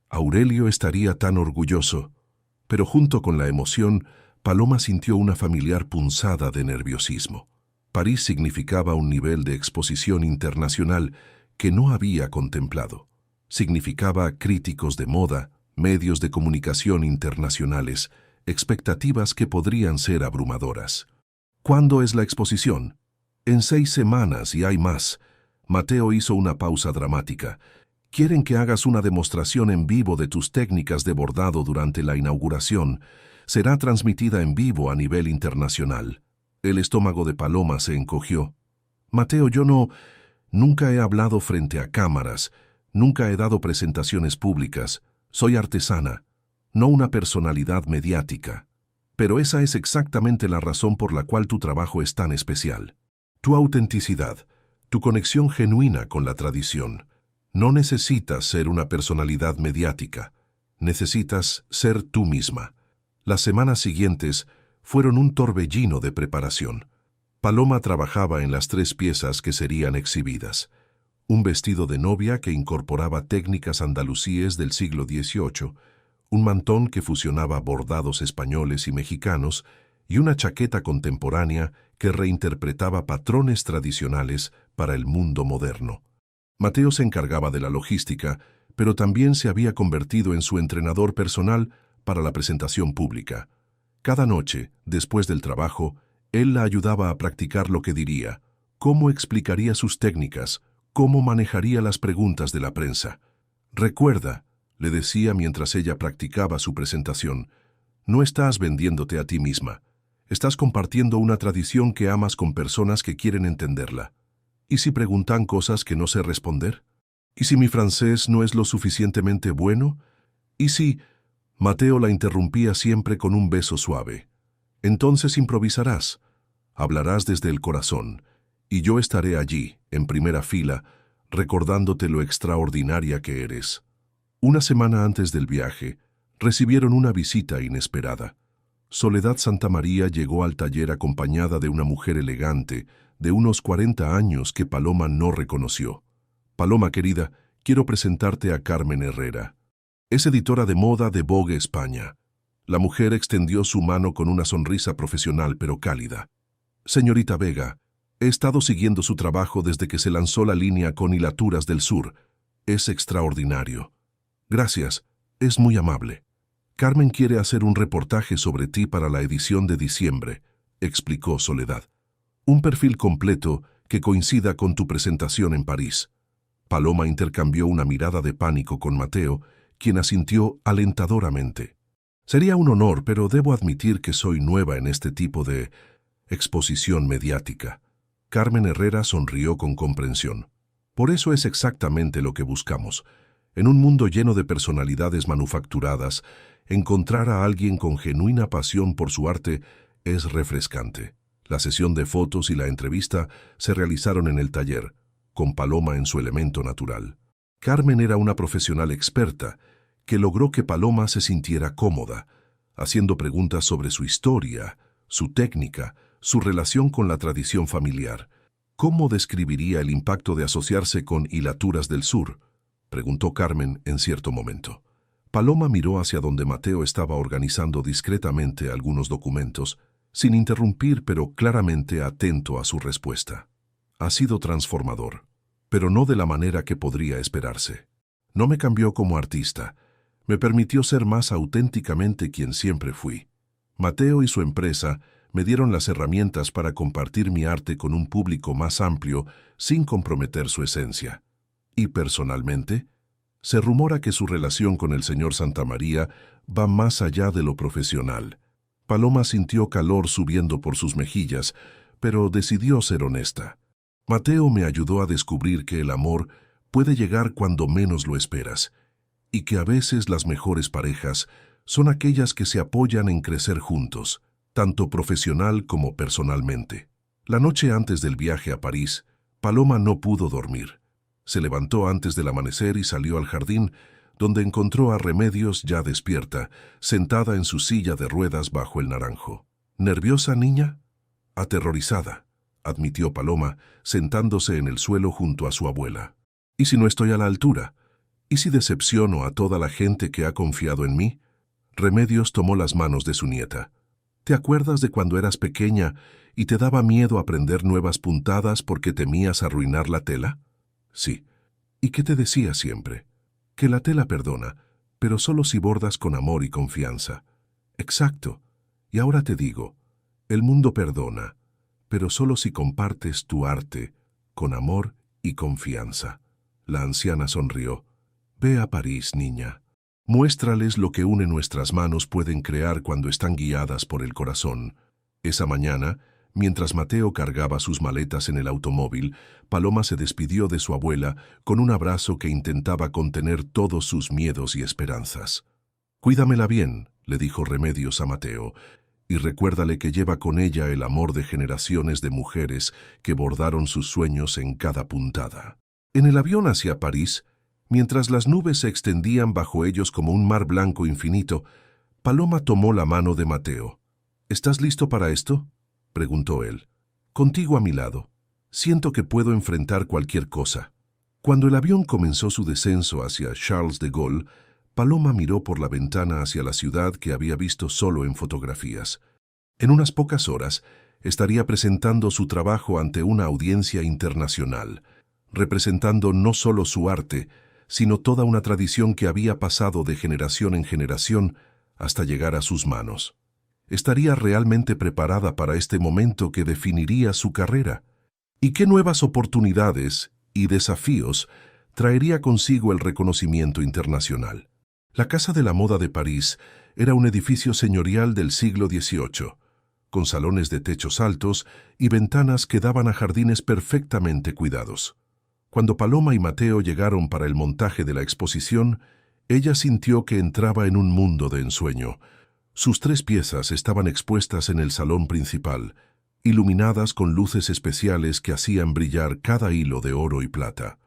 «Aurelio estaría tan orgulloso». Pero junto con la emoción, Paloma sintió una familiar punzada de nerviosismo. París significaba un nivel de exposición internacional que no había contemplado. Significaba críticos de moda, medios de comunicación internacionales, expectativas que podrían ser abrumadoras. «¿Cuándo es la exposición?». «En 6 semanas y hay más». Mateo hizo una pausa dramática. «Quieren que hagas una demostración en vivo de tus técnicas de bordado durante la inauguración. Será transmitida en vivo a nivel internacional». El estómago de Paloma se encogió. «Mateo, nunca he hablado frente a cámaras, nunca he dado presentaciones públicas. Soy artesana, no una personalidad mediática. Pero esa es exactamente la razón por la cual tu trabajo es tan especial. Tu autenticidad, tu conexión genuina con la tradición. No necesitas ser una personalidad mediática. Necesitas ser tú misma». Las semanas siguientes fueron un torbellino de preparación. Paloma trabajaba en las 3 piezas que serían exhibidas. Un vestido de novia que incorporaba técnicas andalusíes del siglo XVIII, un mantón que fusionaba bordados españoles y mexicanos, y una chaqueta contemporánea que reinterpretaba patrones tradicionales para el mundo moderno. Mateo se encargaba de la logística, pero también se había convertido en su entrenador personal para la presentación pública. Cada noche, después del trabajo, él la ayudaba a practicar lo que diría, cómo explicaría sus técnicas, ¿Cómo manejaría las preguntas de la prensa? Recuerda, le decía mientras ella practicaba su presentación, no estás vendiéndote a ti misma. Estás compartiendo una tradición que amas con personas que quieren entenderla. ¿Y si preguntan cosas que no sé responder? ¿Y si mi francés no es lo suficientemente bueno? ¿Y si...? Mateo la interrumpía siempre con un beso suave. Entonces improvisarás. Hablarás desde el corazón. Y yo estaré allí, en primera fila, recordándote lo extraordinaria que eres. Una semana antes del viaje, recibieron una visita inesperada. Soledad Santamaría llegó al taller acompañada de una mujer elegante, de unos 40 años que Paloma no reconoció. Paloma, querida, quiero presentarte a Carmen Herrera. Es editora de moda de Vogue España. La mujer extendió su mano con una sonrisa profesional pero cálida. Señorita Vega, he estado siguiendo su trabajo desde que se lanzó la línea con Hilaturas del Sur. Es extraordinario. Gracias, es muy amable. Carmen quiere hacer un reportaje sobre ti para la edición de diciembre, explicó Soledad. Un perfil completo que coincida con tu presentación en París. Paloma intercambió una mirada de pánico con Mateo, quien asintió alentadoramente. Sería un honor, pero debo admitir que soy nueva en este tipo de exposición mediática. Carmen Herrera sonrió con comprensión. Por eso es exactamente lo que buscamos. En un mundo lleno de personalidades manufacturadas, encontrar a alguien con genuina pasión por su arte es refrescante. La sesión de fotos y la entrevista se realizaron en el taller, con Paloma en su elemento natural. Carmen era una profesional experta que logró que Paloma se sintiera cómoda, haciendo preguntas sobre su historia, su técnica, su relación con la tradición familiar. ¿Cómo describiría el impacto de asociarse con Hilaturas del Sur?, preguntó Carmen en cierto momento. Paloma miró hacia donde Mateo estaba organizando discretamente algunos documentos, sin interrumpir pero claramente atento a su respuesta. Ha sido transformador, pero no de la manera que podría esperarse. No me cambió como artista, me permitió ser más auténticamente quien siempre fui. Mateo y su empresa me dieron las herramientas para compartir mi arte con un público más amplio sin comprometer su esencia. Y personalmente, se rumora que su relación con el señor Santamaría va más allá de lo profesional. Paloma sintió calor subiendo por sus mejillas, pero decidió ser honesta. Mateo me ayudó a descubrir que el amor puede llegar cuando menos lo esperas, y que a veces las mejores parejas son aquellas que se apoyan en crecer juntos, tanto profesional como personalmente. La noche antes del viaje a París, Paloma no pudo dormir. Se levantó antes del amanecer y salió al jardín, donde encontró a Remedios ya despierta, sentada en su silla de ruedas bajo el naranjo. ¿Nerviosa, niña? Aterrorizada, admitió Paloma, sentándose en el suelo junto a su abuela. ¿Y si no estoy a la altura? ¿Y si decepciono a toda la gente que ha confiado en mí? Remedios tomó las manos de su nieta. ¿Te acuerdas de cuando eras pequeña y te daba miedo aprender nuevas puntadas porque temías arruinar la tela? Sí. ¿Y qué te decía siempre? Que la tela perdona, pero solo si bordas con amor y confianza. Exacto. Y ahora te digo, el mundo perdona, pero solo si compartes tu arte con amor y confianza. La anciana sonrió. Ve a París, niña. Muéstrales lo que une nuestras manos pueden crear cuando están guiadas por el corazón. Esa mañana, mientras Mateo cargaba sus maletas en el automóvil, Paloma se despidió de su abuela con un abrazo que intentaba contener todos sus miedos y esperanzas. «Cuídamela bien», le dijo Remedios a Mateo, «y recuérdale que lleva con ella el amor de generaciones de mujeres que bordaron sus sueños en cada puntada». En el avión hacia París, mientras las nubes se extendían bajo ellos como un mar blanco infinito, Paloma tomó la mano de Mateo. «¿Estás listo para esto?», preguntó él. «Contigo a mi lado. Siento que puedo enfrentar cualquier cosa». Cuando el avión comenzó su descenso hacia Charles de Gaulle, Paloma miró por la ventana hacia la ciudad que había visto solo en fotografías. En unas pocas horas, estaría presentando su trabajo ante una audiencia internacional, representando no solo su arte, sino toda una tradición que había pasado de generación en generación hasta llegar a sus manos. ¿Estaría realmente preparada para este momento que definiría su carrera? ¿Y qué nuevas oportunidades y desafíos, traería consigo el reconocimiento internacional. La Casa de la Moda de París era un edificio señorial del siglo XVIII, con salones de techos altos y ventanas que daban a jardines perfectamente cuidados. Cuando Paloma y Mateo llegaron para el montaje de la exposición, ella sintió que entraba en un mundo de ensueño. Sus 3 piezas estaban expuestas en el salón principal, iluminadas con luces especiales que hacían brillar cada hilo de oro y plata.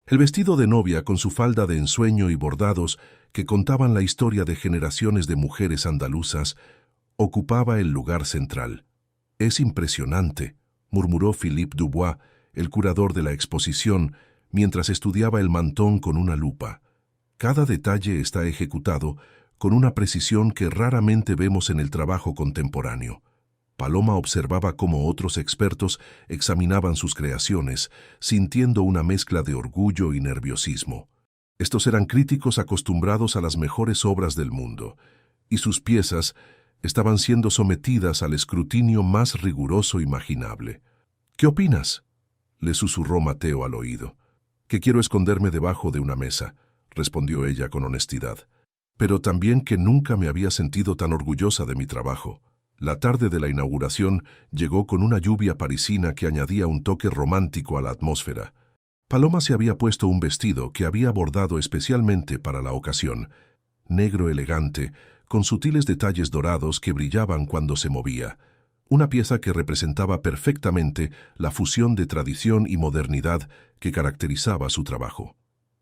El vestido de novia con su falda de ensueño y bordados que contaban la historia de generaciones de mujeres andaluzas ocupaba el lugar central. «Es impresionante», murmuró Philippe Dubois, el curador de la exposición, mientras estudiaba el mantón con una lupa. Cada detalle está ejecutado con una precisión que raramente vemos en el trabajo contemporáneo. Paloma observaba cómo otros expertos examinaban sus creaciones, sintiendo una mezcla de orgullo y nerviosismo. Estos eran críticos acostumbrados a las mejores obras del mundo, y sus piezas estaban siendo sometidas al escrutinio más riguroso imaginable. «¿Qué opinas?», le susurró Mateo al oído. «Que quiero esconderme debajo de una mesa», respondió ella con honestidad. «Pero también que nunca me había sentido tan orgullosa de mi trabajo». La tarde de la inauguración llegó con una lluvia parisina que añadía un toque romántico a la atmósfera. Paloma se había puesto un vestido que había bordado especialmente para la ocasión, negro elegante, con sutiles detalles dorados que brillaban cuando se movía. Una pieza que representaba perfectamente la fusión de tradición y modernidad que caracterizaba su trabajo.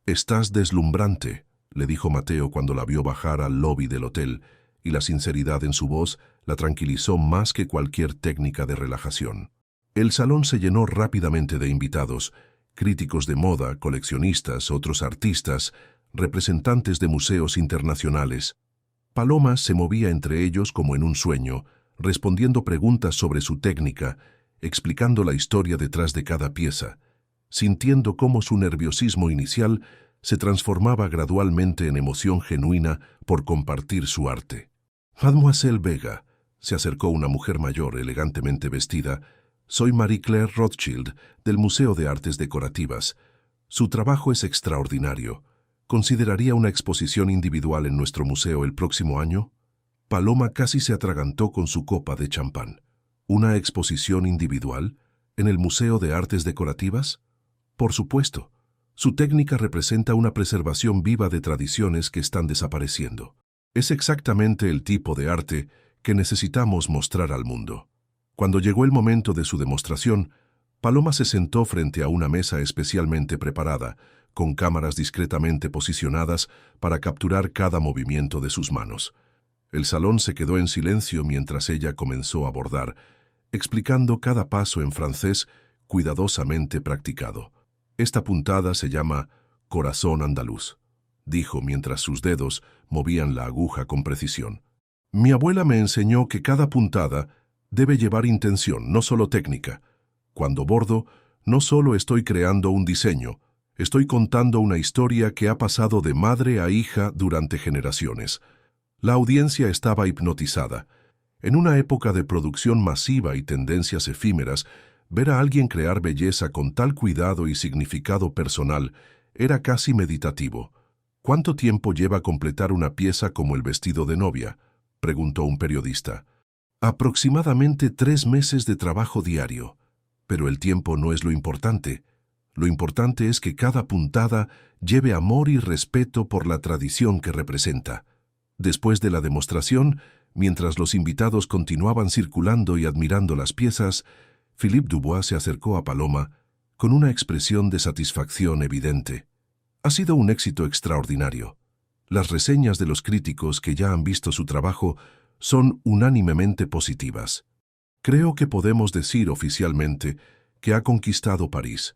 «Estás deslumbrante», le dijo Mateo cuando la vio bajar al lobby del hotel, y la sinceridad en su voz la tranquilizó más que cualquier técnica de relajación. El salón se llenó rápidamente de invitados, críticos de moda, coleccionistas, otros artistas, representantes de museos internacionales. Paloma se movía entre ellos como en un sueño, respondiendo preguntas sobre su técnica, explicando la historia detrás de cada pieza, sintiendo cómo su nerviosismo inicial se transformaba gradualmente en emoción genuina por compartir su arte. «Mademoiselle Vega», se acercó una mujer mayor elegantemente vestida, «soy Marie Claire Rothschild, del Museo de Artes Decorativas. Su trabajo es extraordinario. ¿Consideraría una exposición individual en nuestro museo el próximo año?» Paloma casi se atragantó con su copa de champán. «¿Una exposición individual? ¿En el Museo de Artes Decorativas?» «Por supuesto. Su técnica representa una preservación viva de tradiciones que están desapareciendo. Es exactamente el tipo de arte que necesitamos mostrar al mundo». Cuando llegó el momento de su demostración, Paloma se sentó frente a una mesa especialmente preparada, con cámaras discretamente posicionadas para capturar cada movimiento de sus manos. El salón se quedó en silencio mientras ella comenzó a bordar, explicando cada paso en francés cuidadosamente practicado. «Esta puntada se llama corazón andaluz», dijo mientras sus dedos movían la aguja con precisión. «Mi abuela me enseñó que cada puntada debe llevar intención, no solo técnica. Cuando bordo, no solo estoy creando un diseño, estoy contando una historia que ha pasado de madre a hija durante generaciones». La audiencia estaba hipnotizada. En una época de producción masiva y tendencias efímeras, ver a alguien crear belleza con tal cuidado y significado personal era casi meditativo. «¿Cuánto tiempo lleva completar una pieza como el vestido de novia?», preguntó un periodista. «Aproximadamente 3 meses de trabajo diario. Pero el tiempo no es lo importante. Lo importante es que cada puntada lleve amor y respeto por la tradición que representa». Después de la demostración, mientras los invitados continuaban circulando y admirando las piezas, Philippe Dubois se acercó a Paloma con una expresión de satisfacción evidente. «Ha sido un éxito extraordinario. Las reseñas de los críticos que ya han visto su trabajo son unánimemente positivas. Creo que podemos decir oficialmente que ha conquistado París».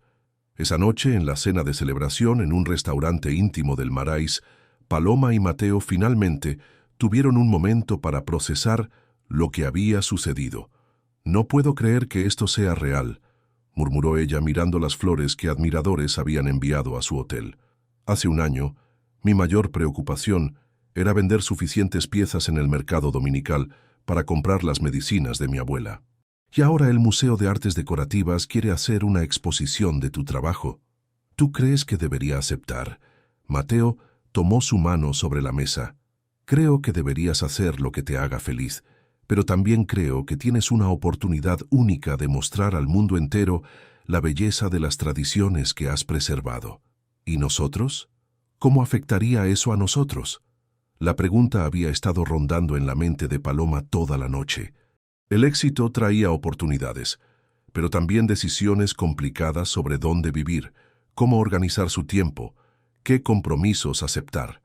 Esa noche, en la cena de celebración en un restaurante íntimo del Marais, Paloma y Mateo finalmente tuvieron un momento para procesar lo que había sucedido. «No puedo creer que esto sea real», murmuró ella mirando las flores que admiradores habían enviado a su hotel. «Hace un año, mi mayor preocupación era vender suficientes piezas en el mercado dominical para comprar las medicinas de mi abuela. Y ahora el Museo de Artes Decorativas quiere hacer una exposición de tu trabajo». ¿Tú crees que debería aceptar? Mateo tomó su mano sobre la mesa. Creo que deberías hacer lo que te haga feliz, pero también creo que tienes una oportunidad única de mostrar al mundo entero la belleza de las tradiciones que has preservado. ¿Y nosotros? ¿Cómo afectaría eso a nosotros? La pregunta había estado rondando en la mente de Paloma toda la noche. El éxito traía oportunidades, pero también decisiones complicadas sobre dónde vivir, cómo organizar su tiempo, qué compromisos aceptar.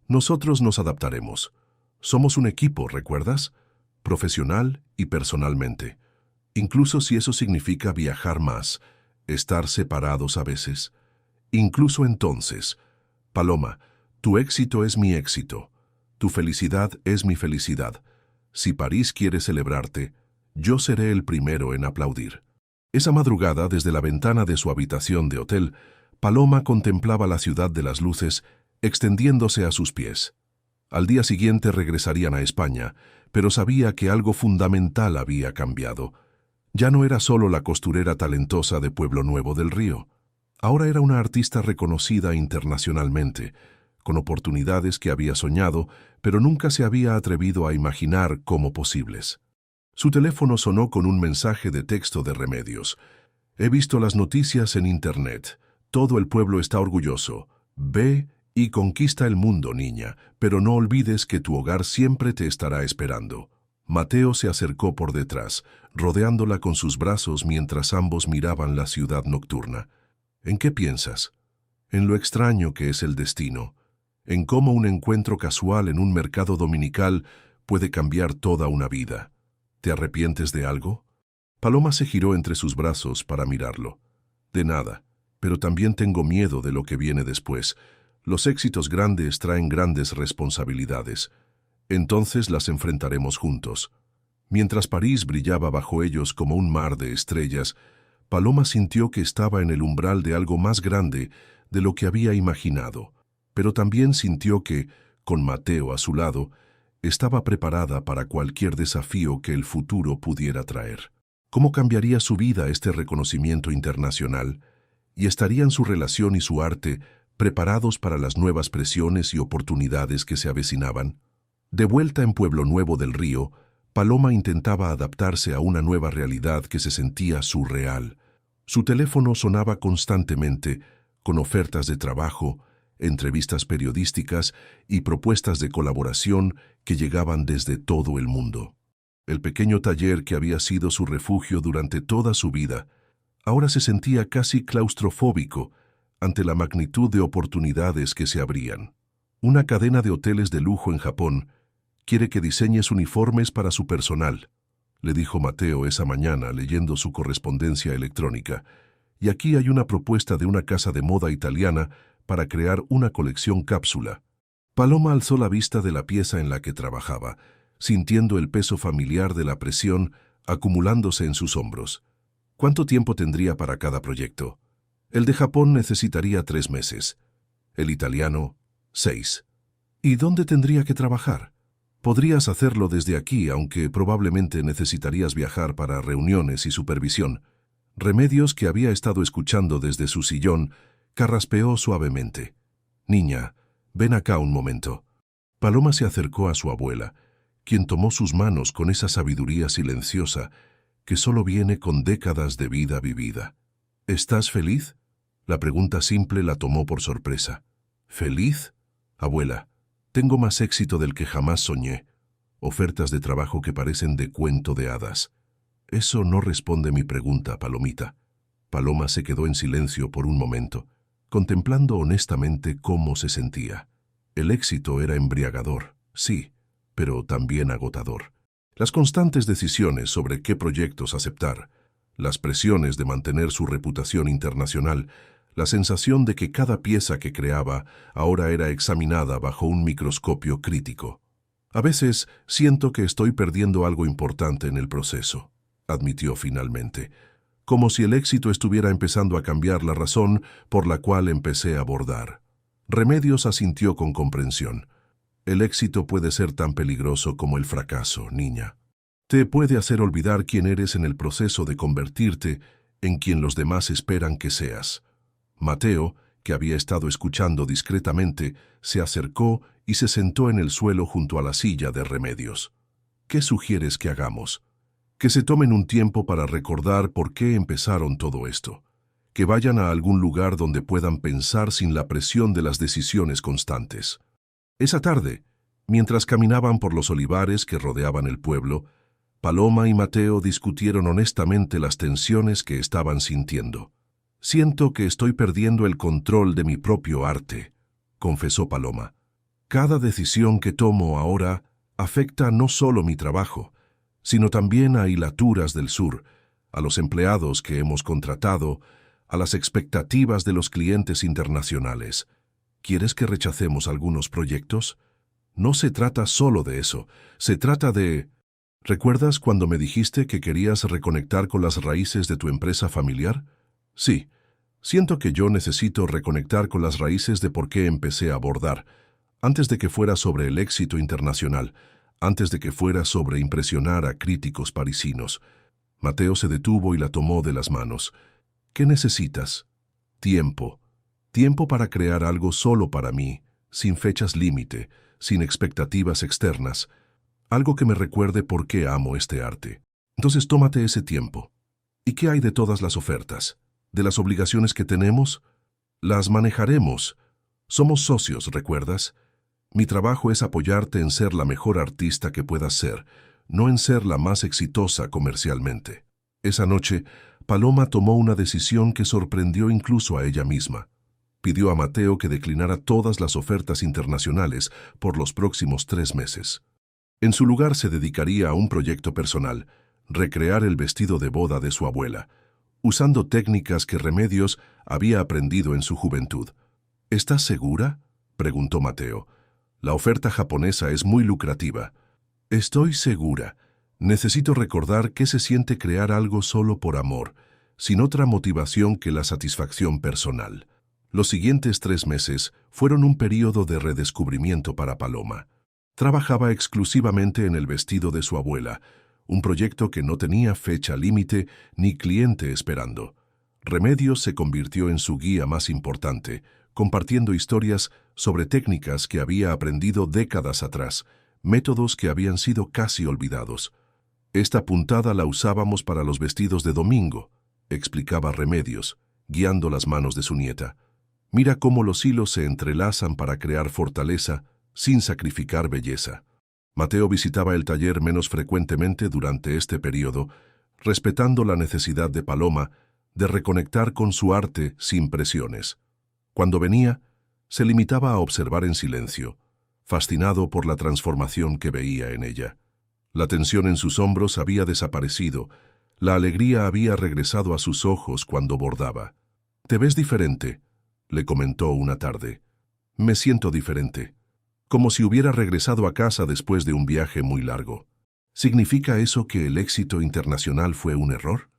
Nosotros nos adaptaremos. Somos un equipo, ¿recuerdas? Profesional y personalmente. Incluso si eso significa viajar más, estar separados a veces. Incluso entonces, Paloma, tu éxito es mi éxito. Tu felicidad es mi felicidad. Si París quiere celebrarte, yo seré el primero en aplaudir. Esa madrugada, desde la ventana de su habitación de hotel, Paloma contemplaba la ciudad de las luces extendiéndose a sus pies. Al día siguiente regresarían a España, pero sabía que algo fundamental había cambiado. Ya no era solo la costurera talentosa de Pueblo Nuevo del Río. Ahora era una artista reconocida internacionalmente, con oportunidades que había soñado, pero nunca se había atrevido a imaginar como posibles. Su teléfono sonó con un mensaje de texto de Remedios. He visto las noticias en Internet. Todo el pueblo está orgulloso. Ve y conquista el mundo, niña, pero no olvides que tu hogar siempre te estará esperando. Mateo se acercó por detrás, rodeándola con sus brazos mientras ambos miraban la ciudad nocturna. ¿En qué piensas? En lo extraño que es el destino, en cómo un encuentro casual en un mercado dominical puede cambiar toda una vida. ¿Te arrepientes de algo? Paloma se giró entre sus brazos para mirarlo. De nada, pero también tengo miedo de lo que viene después. Los éxitos grandes traen grandes responsabilidades. Entonces las enfrentaremos juntos. Mientras París brillaba bajo ellos como un mar de estrellas, Paloma sintió que estaba en el umbral de algo más grande de lo que había imaginado, pero también sintió que, con Mateo a su lado, estaba preparada para cualquier desafío que el futuro pudiera traer. ¿Cómo cambiaría su vida este reconocimiento internacional? ¿Y estarían su relación y su arte preparados para las nuevas presiones y oportunidades que se avecinaban? De vuelta en Pueblo Nuevo del Río, Paloma intentaba adaptarse a una nueva realidad que se sentía surreal. Su teléfono sonaba constantemente, con ofertas de trabajo, entrevistas periodísticas y propuestas de colaboración que llegaban desde todo el mundo. El pequeño taller que había sido su refugio durante toda su vida, ahora se sentía casi claustrofóbico ante la magnitud de oportunidades que se abrían. Una cadena de hoteles de lujo en Japón quiere que diseñes uniformes para su personal, le dijo Mateo esa mañana leyendo su correspondencia electrónica. Y aquí hay una propuesta de una casa de moda italiana para crear una colección cápsula. Paloma alzó la vista de la pieza en la que trabajaba, sintiendo el peso familiar de la presión acumulándose en sus hombros. ¿Cuánto tiempo tendría para cada proyecto? El de Japón necesitaría 3 meses. El italiano, 6. ¿Y dónde tendría que trabajar? Podrías hacerlo desde aquí, aunque probablemente necesitarías viajar para reuniones y supervisión. Remedios, que había estado escuchando desde su sillón, carraspeó suavemente. Niña, ven acá un momento. Paloma se acercó a su abuela, quien tomó sus manos con esa sabiduría silenciosa que solo viene con décadas de vida vivida. ¿Estás feliz? La pregunta simple la tomó por sorpresa. ¿Feliz? Abuela, tengo más éxito del que jamás soñé. Ofertas de trabajo que parecen de cuento de hadas. Eso no responde mi pregunta, Palomita. Paloma se quedó en silencio por un momento, contemplando honestamente cómo se sentía. El éxito era embriagador, sí, pero también agotador. Las constantes decisiones sobre qué proyectos aceptar, las presiones de mantener su reputación internacional, la sensación de que cada pieza que creaba ahora era examinada bajo un microscopio crítico. A veces siento que estoy perdiendo algo importante en el proceso, admitió finalmente, como si el éxito estuviera empezando a cambiar la razón por la cual empecé a bordar. Remedios asintió con comprensión. El éxito puede ser tan peligroso como el fracaso, niña. Te puede hacer olvidar quién eres en el proceso de convertirte en quien los demás esperan que seas. Mateo, que había estado escuchando discretamente, se acercó y se sentó en el suelo junto a la silla de Remedios. ¿Qué sugieres que hagamos? Que se tomen un tiempo para recordar por qué empezaron todo esto. Que vayan a algún lugar donde puedan pensar sin la presión de las decisiones constantes. Esa tarde, mientras caminaban por los olivares que rodeaban el pueblo, Paloma y Mateo discutieron honestamente las tensiones que estaban sintiendo. «Siento que estoy perdiendo el control de mi propio arte», confesó Paloma. «Cada decisión que tomo ahora afecta no solo mi trabajo, sino también a Hilaturas del Sur, a los empleados que hemos contratado, a las expectativas de los clientes internacionales. ¿Quieres que rechacemos algunos proyectos? No se trata solo de eso, se trata de... ¿Recuerdas cuando me dijiste que querías reconectar con las raíces de tu empresa familiar? Sí, siento que yo necesito reconectar con las raíces de por qué empecé a bordar, antes de que fuera sobre el éxito internacional, antes de que fuera sobre impresionar a críticos parisinos. Mateo se detuvo y la tomó de las manos. ¿Qué necesitas? Tiempo. Tiempo para crear algo solo para mí, sin fechas límite, sin expectativas externas. Algo que me recuerde por qué amo este arte. Entonces tómate ese tiempo. ¿Y qué hay de todas las ofertas? ¿De las obligaciones que tenemos? Las manejaremos. Somos socios, ¿recuerdas? Mi trabajo es apoyarte en ser la mejor artista que puedas ser, no en ser la más exitosa comercialmente. Esa noche, Paloma tomó una decisión que sorprendió incluso a ella misma. Pidió a Mateo que declinara todas las ofertas internacionales por los próximos 3 meses. En su lugar se dedicaría a un proyecto personal, recrear el vestido de boda de su abuela, usando técnicas que Remedios había aprendido en su juventud. ¿Estás segura?, preguntó Mateo. La oferta japonesa es muy lucrativa. Estoy segura. Necesito recordar qué se siente crear algo solo por amor, sin otra motivación que la satisfacción personal. Los siguientes 3 meses fueron un período de redescubrimiento para Paloma. Trabajaba exclusivamente en el vestido de su abuela, un proyecto que no tenía fecha límite ni cliente esperando. Remedios se convirtió en su guía más importante, compartiendo historias sobre técnicas que había aprendido décadas atrás, métodos que habían sido casi olvidados. Esta puntada la usábamos para los vestidos de domingo, explicaba Remedios, guiando las manos de su nieta. Mira cómo los hilos se entrelazan para crear fortaleza sin sacrificar belleza. Mateo visitaba el taller menos frecuentemente durante este periodo, respetando la necesidad de Paloma de reconectar con su arte sin presiones. Cuando venía, se limitaba a observar en silencio, fascinado por la transformación que veía en ella. La tensión en sus hombros había desaparecido, la alegría había regresado a sus ojos cuando bordaba. «Te ves diferente», le comentó una tarde. «Me siento diferente, como si hubiera regresado a casa después de un viaje muy largo». ¿Significa eso que el éxito internacional fue un error?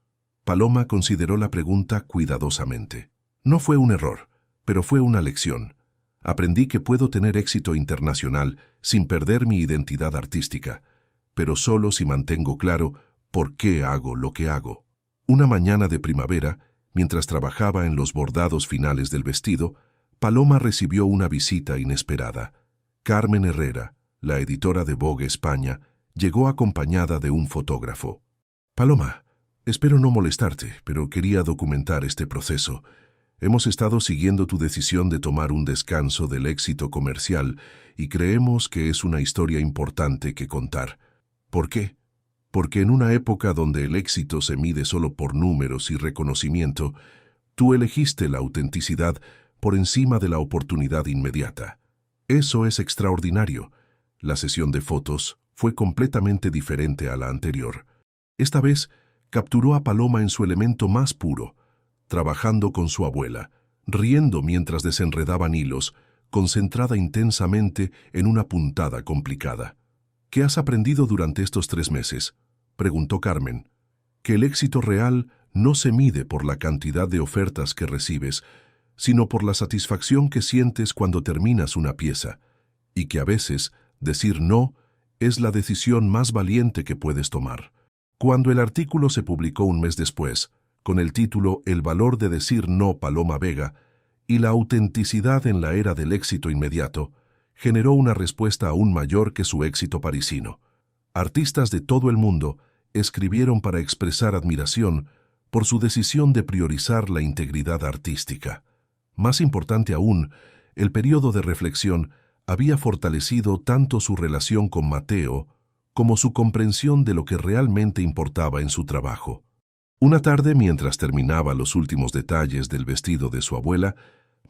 Paloma consideró la pregunta cuidadosamente. No fue un error, pero fue una lección. Aprendí que puedo tener éxito internacional sin perder mi identidad artística, pero solo si mantengo claro por qué hago lo que hago. Una mañana de primavera, mientras trabajaba en los bordados finales del vestido, Paloma recibió una visita inesperada. Carmen Herrera, la editora de Vogue España, llegó acompañada de un fotógrafo. «Paloma, espero no molestarte, pero quería documentar este proceso. Hemos estado siguiendo tu decisión de tomar un descanso del éxito comercial y creemos que es una historia importante que contar. ¿Por qué? Porque en una época donde el éxito se mide solo por números y reconocimiento, tú elegiste la autenticidad por encima de la oportunidad inmediata. Eso es extraordinario. La sesión de fotos fue completamente diferente a la anterior. Esta vez capturó a Paloma en su elemento más puro, trabajando con su abuela, riendo mientras desenredaban hilos, concentrada intensamente en una puntada complicada. «¿Qué has aprendido durante estos 3 meses?» preguntó Carmen. «Que el éxito real no se mide por la cantidad de ofertas que recibes, sino por la satisfacción que sientes cuando terminas una pieza, y que a veces decir no es la decisión más valiente que puedes tomar». Cuando el artículo se publicó un mes después, con el título «El valor de decir no, Paloma Vega», y la autenticidad en la era del éxito inmediato generó una respuesta aún mayor que su éxito parisino. Artistas de todo el mundo escribieron para expresar admiración por su decisión de priorizar la integridad artística. Más importante aún, el periodo de reflexión había fortalecido tanto su relación con Matteo como su comprensión de lo que realmente importaba en su trabajo. Una tarde, mientras terminaba los últimos detalles del vestido de su abuela,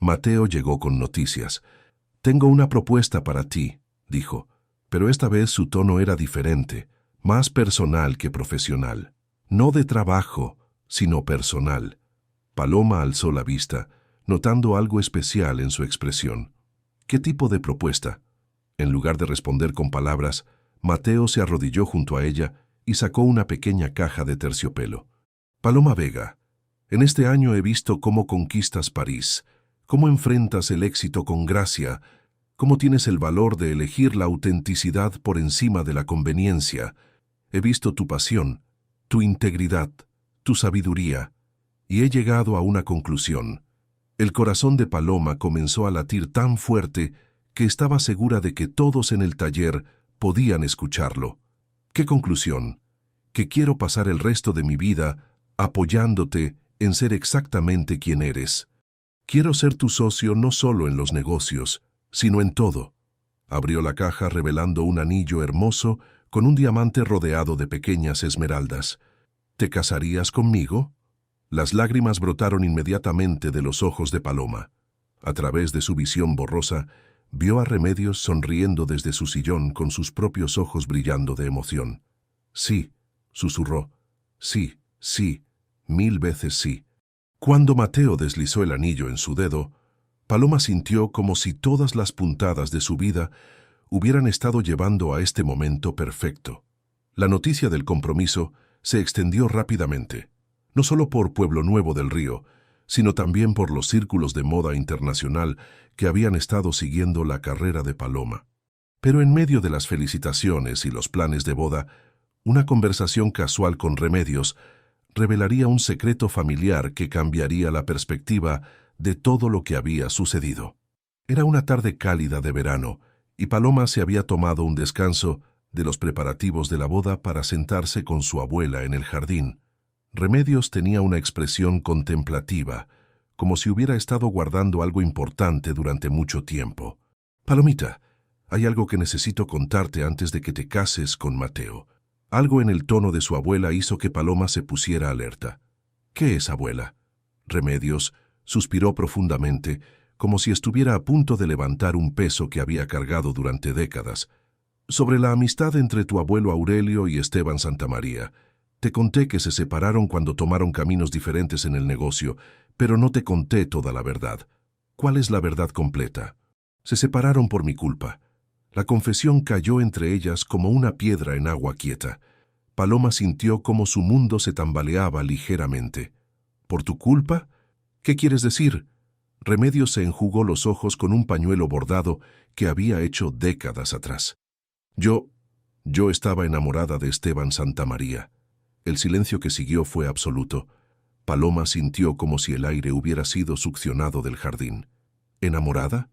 Matteo llegó con noticias. «Tengo una propuesta para ti», dijo, pero esta vez su tono era diferente, más personal que profesional. No de trabajo, sino personal. Paloma alzó la vista, notando algo especial en su expresión. «¿Qué tipo de propuesta?». En lugar de responder con palabras, Matteo se arrodilló junto a ella y sacó una pequeña caja de terciopelo. «Paloma Vega, en este año he visto cómo conquistas París, cómo enfrentas el éxito con gracia, cómo tienes el valor de elegir la autenticidad por encima de la conveniencia. He visto tu pasión, tu integridad, tu sabiduría, y he llegado a una conclusión». El corazón de Paloma comenzó a latir tan fuerte que estaba segura de que todos en el taller podían escucharlo. «¿Qué conclusión?». «Que quiero pasar el resto de mi vida apoyándote en ser exactamente quien eres. Quiero ser tu socio no solo en los negocios, sino en todo». Abrió la caja revelando un anillo hermoso con un diamante rodeado de pequeñas esmeraldas. «¿Te casarías conmigo?». Las lágrimas brotaron inmediatamente de los ojos de Paloma. A través de su visión borrosa, vio a Remedios sonriendo desde su sillón con sus propios ojos brillando de emoción. «Sí», susurró. «Sí, sí, 1000 veces sí». Cuando Matteo deslizó el anillo en su dedo, Paloma sintió como si todas las puntadas de su vida hubieran estado llevando a este momento perfecto. La noticia del compromiso se extendió rápidamente, no solo por Pueblo Nuevo del Río, sino también por los círculos de moda internacional que habían estado siguiendo la carrera de Paloma. Pero en medio de las felicitaciones y los planes de boda, una conversación casual con Remedios revelaría un secreto familiar que cambiaría la perspectiva de todo lo que había sucedido. Era una tarde cálida de verano, y Paloma se había tomado un descanso de los preparativos de la boda para sentarse con su abuela en el jardín. Remedios tenía una expresión contemplativa, como si hubiera estado guardando algo importante durante mucho tiempo. «Palomita, hay algo que necesito contarte antes de que te cases con Matteo». Algo en el tono de su abuela hizo que Paloma se pusiera alerta. «¿Qué es, abuela?». Remedios suspiró profundamente, como si estuviera a punto de levantar un peso que había cargado durante décadas. «Sobre la amistad entre tu abuelo Aurelio y Esteban Santamaría. Te conté que se separaron cuando tomaron caminos diferentes en el negocio, pero no te conté toda la verdad. ¿Cuál es la verdad completa? Se separaron por mi culpa». La confesión cayó entre ellas como una piedra en agua quieta. Paloma sintió como su mundo se tambaleaba ligeramente. «¿Por tu culpa? ¿Qué quieres decir?». Remedios se enjugó los ojos con un pañuelo bordado que había hecho décadas atrás. Yo estaba enamorada de Esteban Santamaría». El silencio que siguió fue absoluto. Paloma sintió como si el aire hubiera sido succionado del jardín. «¿Enamorada?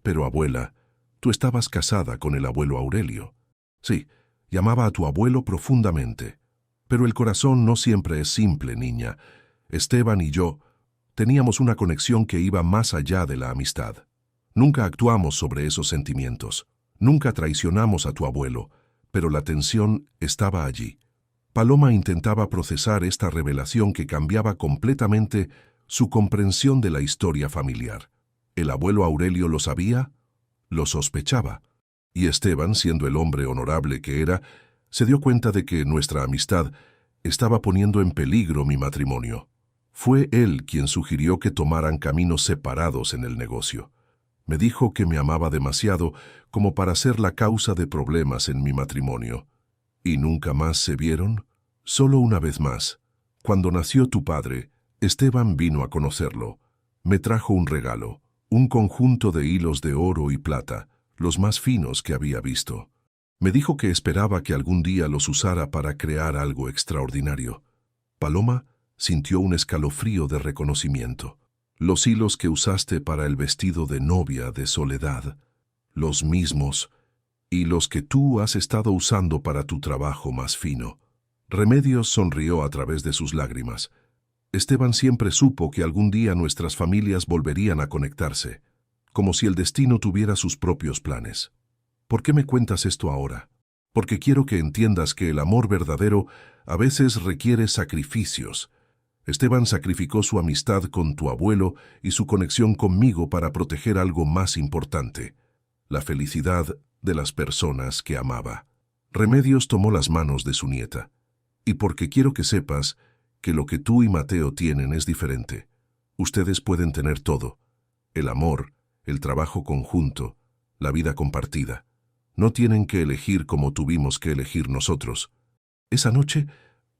Pero, abuela, tú estabas casada con el abuelo Aurelio». «Sí, llamaba a tu abuelo profundamente. Pero el corazón no siempre es simple, niña. Esteban y yo teníamos una conexión que iba más allá de la amistad. Nunca actuamos sobre esos sentimientos. Nunca traicionamos a tu abuelo, pero la tensión estaba allí». Paloma intentaba procesar esta revelación que cambiaba completamente su comprensión de la historia familiar. ¿El abuelo Aurelio lo sabía? Lo sospechaba. Y Esteban, siendo el hombre honorable que era, se dio cuenta de que nuestra amistad estaba poniendo en peligro mi matrimonio. Fue él quien sugirió que tomaran caminos separados en el negocio. Me dijo que me amaba demasiado como para ser la causa de problemas en mi matrimonio. ¿Y nunca más se vieron? Solo una vez más. Cuando nació tu padre, Esteban vino a conocerlo. Me trajo un regalo, un conjunto de hilos de oro y plata, los más finos que había visto. Me dijo que esperaba que algún día los usara para crear algo extraordinario. Paloma sintió un escalofrío de reconocimiento. Los hilos que usaste para el vestido de novia de Soledad, los mismos, y los que tú has estado usando para tu trabajo más fino. Remedios sonrió a través de sus lágrimas. Esteban siempre supo que algún día nuestras familias volverían a conectarse, como si el destino tuviera sus propios planes. ¿Por qué me cuentas esto ahora? Porque quiero que entiendas que el amor verdadero a veces requiere sacrificios. Esteban sacrificó su amistad con tu abuelo y su conexión conmigo para proteger algo más importante, la felicidad de las personas que amaba. Remedios tomó las manos de su nieta. Y porque quiero que sepas que lo que tú y Mateo tienen es diferente. Ustedes pueden tener todo: el amor, el trabajo conjunto, la vida compartida. No tienen que elegir como tuvimos que elegir nosotros. Esa noche,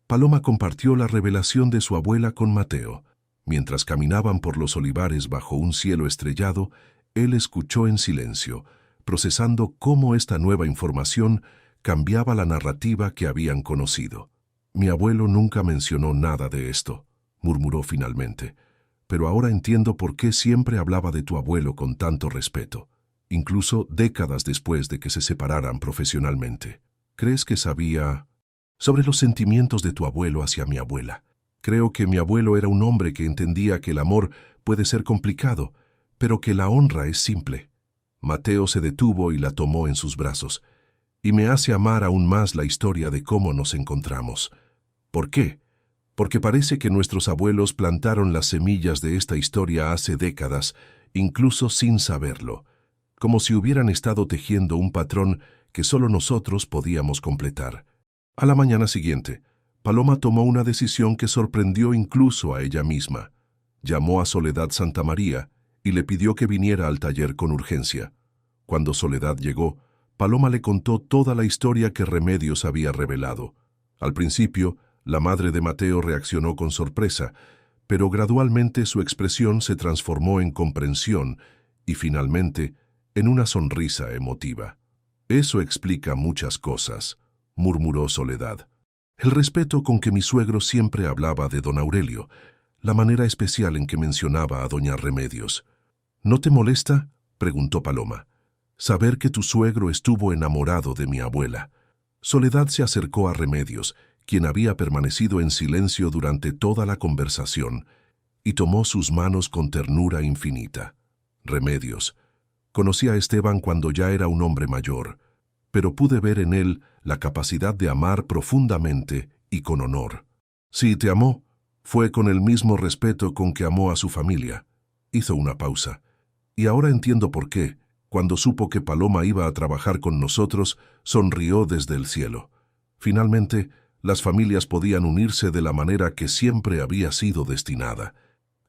Paloma compartió la revelación de su abuela con Mateo. Mientras caminaban por los olivares bajo un cielo estrellado, él escuchó en silencio, procesando cómo esta nueva información cambiaba la narrativa que habían conocido. Mi abuelo nunca mencionó nada de esto, murmuró finalmente, pero ahora entiendo por qué siempre hablaba de tu abuelo con tanto respeto, incluso décadas después de que se separaran profesionalmente. ¿Crees que sabía sobre los sentimientos de tu abuelo hacia mi abuela? Creo que mi abuelo era un hombre que entendía que el amor puede ser complicado, pero que la honra es simple. Mateo se detuvo y la tomó en sus brazos, y me hace amar aún más la historia de cómo nos encontramos. ¿Por qué? Porque parece que nuestros abuelos plantaron las semillas de esta historia hace décadas, incluso sin saberlo, como si hubieran estado tejiendo un patrón que solo nosotros podíamos completar. A la mañana siguiente, Paloma tomó una decisión que sorprendió incluso a ella misma. Llamó a Soledad Santamaría y le pidió que viniera al taller con urgencia. Cuando Soledad llegó, Paloma le contó toda la historia que Remedios había revelado. Al principio, la madre de Mateo reaccionó con sorpresa, pero gradualmente su expresión se transformó en comprensión y finalmente en una sonrisa emotiva. Eso explica muchas cosas, murmuró Soledad. El respeto con que mi suegro siempre hablaba de don Aurelio, la manera especial en que mencionaba a doña Remedios. ¿No te molesta?, preguntó Paloma, saber que tu suegro estuvo enamorado de mi abuela. Soledad se acercó a Remedios, quien había permanecido en silencio durante toda la conversación, y tomó sus manos con ternura infinita. Remedios. Conocí a Esteban cuando ya era un hombre mayor, pero pude ver en él la capacidad de amar profundamente y con honor. Si te amó, fue con el mismo respeto con que amó a su familia. Hizo una pausa. Y ahora entiendo por qué, cuando supo que Paloma iba a trabajar con nosotros, sonrió desde el cielo. Finalmente, las familias podían unirse de la manera que siempre había sido destinada.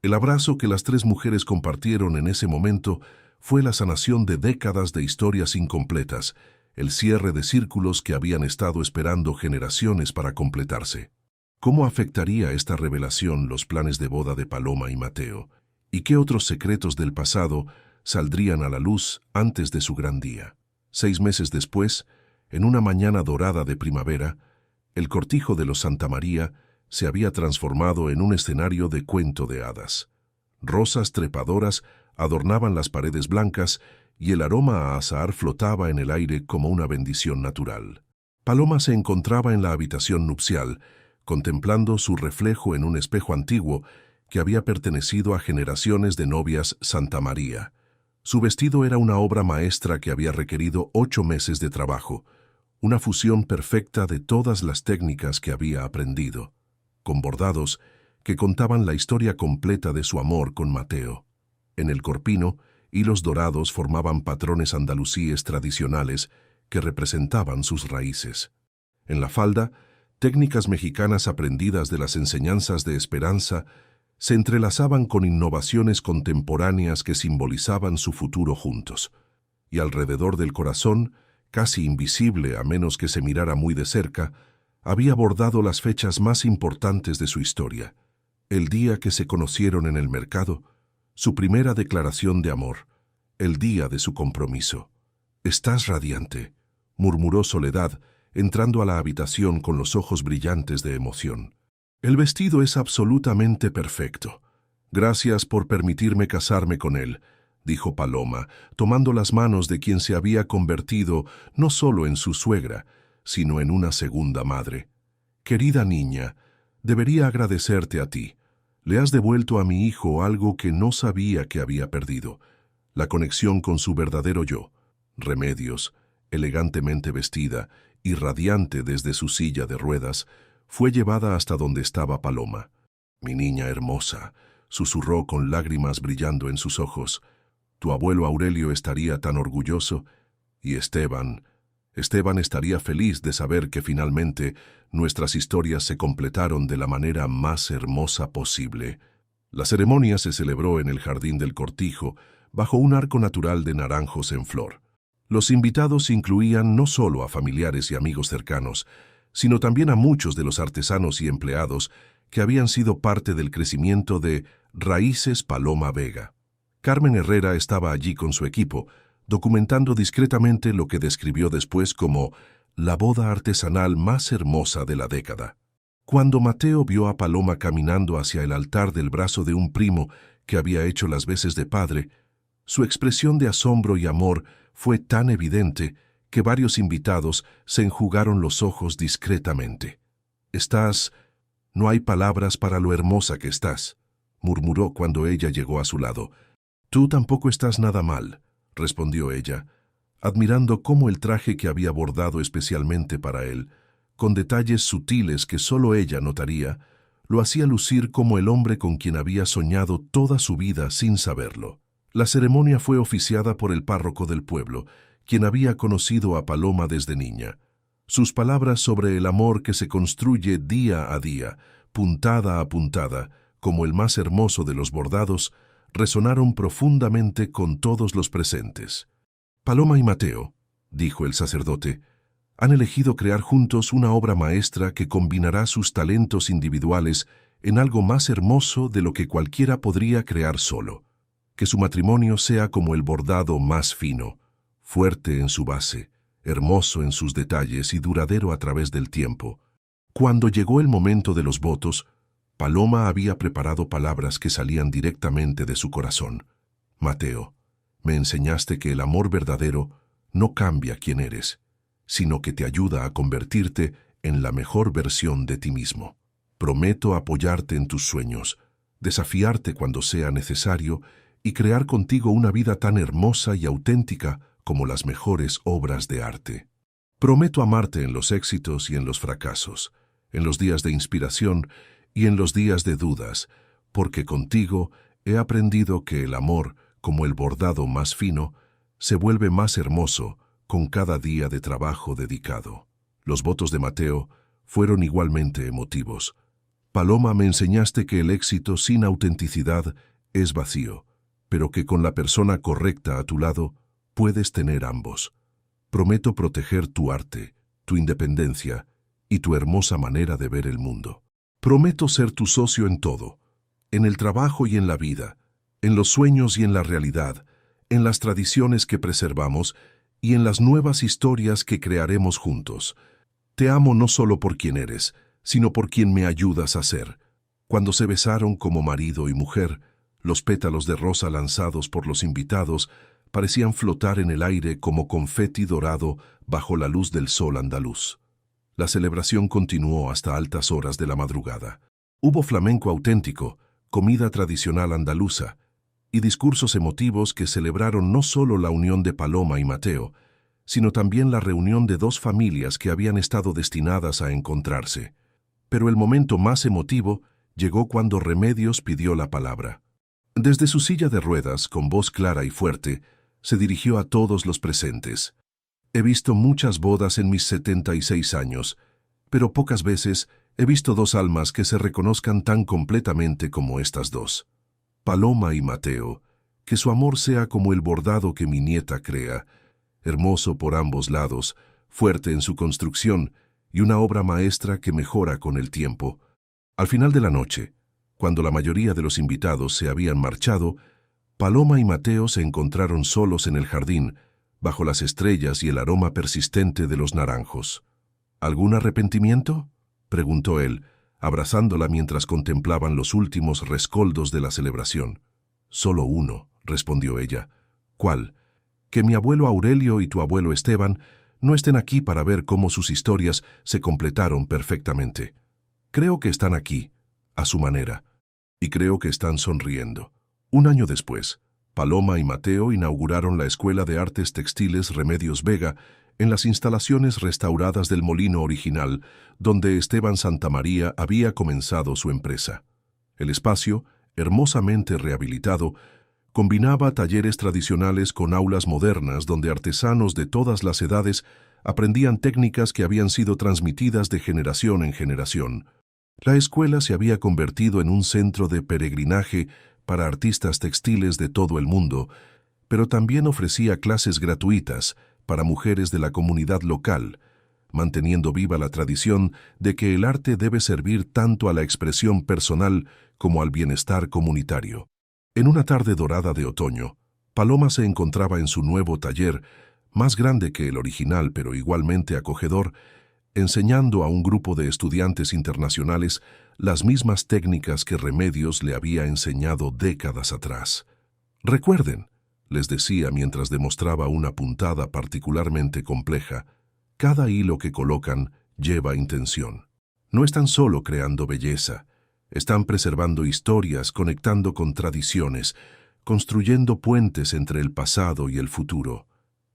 El abrazo que las tres mujeres compartieron en ese momento fue la sanación de décadas de historias incompletas, el cierre de círculos que habían estado esperando generaciones para completarse. ¿Cómo afectaría esta revelación los planes de boda de Paloma y Mateo? ¿Y qué otros secretos del pasado saldrían a la luz antes de su gran día? 6 meses después, en una mañana dorada de primavera, el cortijo de los Santamaría se había transformado en un escenario de cuento de hadas. Rosas trepadoras adornaban las paredes blancas y el aroma a azahar flotaba en el aire como una bendición natural. Paloma se encontraba en la habitación nupcial, contemplando su reflejo en un espejo antiguo que había pertenecido a generaciones de novias Santamaría. Su vestido era una obra maestra que había requerido 8 meses de trabajo, una fusión perfecta de todas las técnicas que había aprendido, con bordados que contaban la historia completa de su amor con Mateo. En el corpino, hilos dorados formaban patrones andalusíes tradicionales que representaban sus raíces. En la falda, técnicas mexicanas aprendidas de las enseñanzas de Esperanza se entrelazaban con innovaciones contemporáneas que simbolizaban su futuro juntos. Y alrededor del corazón, casi invisible a menos que se mirara muy de cerca, había bordado las fechas más importantes de su historia. El día que se conocieron en el mercado, su primera declaración de amor, el día de su compromiso. «Estás radiante», murmuró Soledad, entrando a la habitación con los ojos brillantes de emoción. «El vestido es absolutamente perfecto. Gracias por permitirme casarme con él, dijo Paloma, tomando las manos de quien se había convertido no solo en su suegra, sino en una segunda madre. Querida niña, debería agradecerte a ti. Le has devuelto a mi hijo algo que no sabía que había perdido, la conexión con su verdadero yo. Remedios, elegantemente vestida y radiante desde su silla de ruedas, fue llevada hasta donde estaba Paloma. Mi niña hermosa, susurró con lágrimas brillando en sus ojos. Tu abuelo Aurelio estaría tan orgulloso, y Esteban estaría feliz de saber que finalmente nuestras historias se completaron de la manera más hermosa posible. La ceremonia se celebró en el jardín del cortijo, bajo un arco natural de naranjos en flor. Los invitados incluían no solo a familiares y amigos cercanos, sino también a muchos de los artesanos y empleados que habían sido parte del crecimiento de Raíces Paloma Vega. Carmen Herrera estaba allí con su equipo, documentando discretamente lo que describió después como la boda artesanal más hermosa de la década. Cuando Mateo vio a Paloma caminando hacia el altar del brazo de un primo que había hecho las veces de padre, su expresión de asombro y amor fue tan evidente que varios invitados se enjugaron los ojos discretamente. No hay palabras para lo hermosa que estás, murmuró cuando ella llegó a su lado. Tú tampoco estás nada mal, respondió ella, admirando cómo el traje que había bordado especialmente para él, con detalles sutiles que solo ella notaría, lo hacía lucir como el hombre con quien había soñado toda su vida sin saberlo. La ceremonia fue oficiada por el párroco del pueblo, quien había conocido a Paloma desde niña. Sus palabras sobre el amor que se construye día a día, puntada a puntada, como el más hermoso de los bordados, resonaron profundamente con todos los presentes. Paloma y Mateo, dijo el sacerdote, han elegido crear juntos una obra maestra que combinará sus talentos individuales en algo más hermoso de lo que cualquiera podría crear solo. Que su matrimonio sea como el bordado más fino, fuerte en su base, hermoso en sus detalles y duradero a través del tiempo. Cuando llegó el momento de los votos, Paloma había preparado palabras que salían directamente de su corazón. Mateo, me enseñaste que el amor verdadero no cambia quién eres, sino que te ayuda a convertirte en la mejor versión de ti mismo. Prometo apoyarte en tus sueños, desafiarte cuando sea necesario y crear contigo una vida tan hermosa y auténtica como las mejores obras de arte. Prometo amarte en los éxitos y en los fracasos, en los días de inspiración y en los días de dudas, porque contigo he aprendido que el amor, como el bordado más fino, se vuelve más hermoso con cada día de trabajo dedicado. Los votos de Mateo fueron igualmente emotivos. Paloma, me enseñaste que el éxito sin autenticidad es vacío, pero que con la persona correcta a tu lado puedes tener ambos. Prometo proteger tu arte, tu independencia y tu hermosa manera de ver el mundo. Prometo ser tu socio en todo, en el trabajo y en la vida, en los sueños y en la realidad, en las tradiciones que preservamos y en las nuevas historias que crearemos juntos. Te amo no solo por quien eres, sino por quien me ayudas a ser. Cuando se besaron como marido y mujer, los pétalos de rosa lanzados por los invitados parecían flotar en el aire como confeti dorado bajo la luz del sol andaluz. La celebración continuó hasta altas horas de la madrugada. Hubo flamenco auténtico, comida tradicional andaluza y discursos emotivos que celebraron no solo la unión de Paloma y Mateo, sino también la reunión de dos familias que habían estado destinadas a encontrarse. Pero el momento más emotivo llegó cuando Remedios pidió la palabra. Desde su silla de ruedas, con voz clara y fuerte, se dirigió a todos los presentes. He visto muchas bodas en mis 76 años, pero pocas veces he visto dos almas que se reconozcan tan completamente como estas dos. Paloma y Mateo, que su amor sea como el bordado que mi nieta crea, hermoso por ambos lados, fuerte en su construcción y una obra maestra que mejora con el tiempo. Al final de la noche, cuando la mayoría de los invitados se habían marchado, Paloma y Mateo se encontraron solos en el jardín, bajo las estrellas y el aroma persistente de los naranjos. ¿Algún arrepentimiento?, preguntó él, abrazándola mientras contemplaban los últimos rescoldos de la celebración. «Solo uno», respondió ella. «¿Cuál?» «Que mi abuelo Aurelio y tu abuelo Esteban no estén aquí para ver cómo sus historias se completaron perfectamente. Creo que están aquí, a su manera, y creo que están sonriendo». Un año después, Paloma y Mateo inauguraron la Escuela de Artes Textiles Remedios Vega en las instalaciones restauradas del molino original, donde Esteban Santamaría había comenzado su empresa. El espacio, hermosamente rehabilitado, combinaba talleres tradicionales con aulas modernas donde artesanos de todas las edades aprendían técnicas que habían sido transmitidas de generación en generación. La escuela se había convertido en un centro de peregrinaje para artistas textiles de todo el mundo, pero también ofrecía clases gratuitas para mujeres de la comunidad local, manteniendo viva la tradición de que el arte debe servir tanto a la expresión personal como al bienestar comunitario. En una tarde dorada de otoño, Paloma se encontraba en su nuevo taller, más grande que el original pero igualmente acogedor, enseñando a un grupo de estudiantes internacionales las mismas técnicas que Remedios le había enseñado décadas atrás. «Recuerden», les decía mientras demostraba una puntada particularmente compleja, «cada hilo que colocan lleva intención. No están solo creando belleza, están preservando historias, conectando con tradiciones, construyendo puentes entre el pasado y el futuro».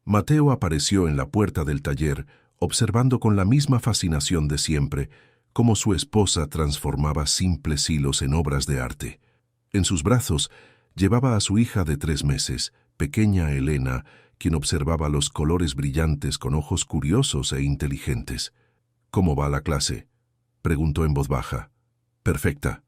Mateo apareció en la puerta del taller, observando con la misma fascinación de siempre cómo su esposa transformaba simples hilos en obras de arte. En sus brazos llevaba a su hija de 3 meses, pequeña Elena, quien observaba los colores brillantes con ojos curiosos e inteligentes. «¿Cómo va la clase?», preguntó en voz baja. «Perfecta.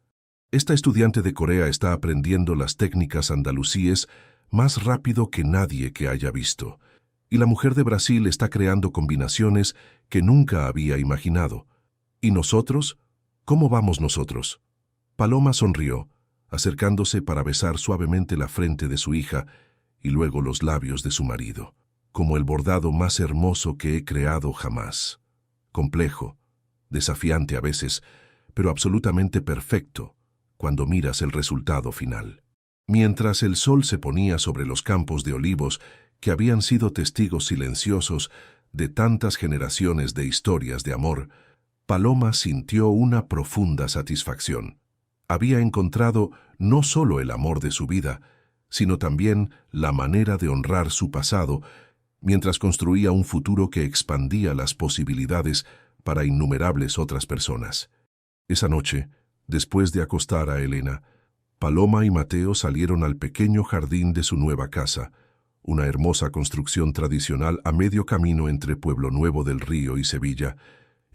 Esta estudiante de Corea está aprendiendo las técnicas andalusíes más rápido que nadie que haya visto. Y la mujer de Brasil está creando combinaciones que nunca había imaginado. ¿Y nosotros? ¿Cómo vamos nosotros?». Paloma sonrió, acercándose para besar suavemente la frente de su hija y luego los labios de su marido, como el bordado más hermoso que he creado jamás. Complejo, desafiante a veces, pero absolutamente perfecto cuando miras el resultado final. Mientras el sol se ponía sobre los campos de olivos que habían sido testigos silenciosos de tantas generaciones de historias de amor, Paloma sintió una profunda satisfacción. Había encontrado no solo el amor de su vida, sino también la manera de honrar su pasado, mientras construía un futuro que expandía las posibilidades para innumerables otras personas. Esa noche, después de acostar a Elena, Paloma y Mateo salieron al pequeño jardín de su nueva casa, una hermosa construcción tradicional a medio camino entre Pueblo Nuevo del Río y Sevilla,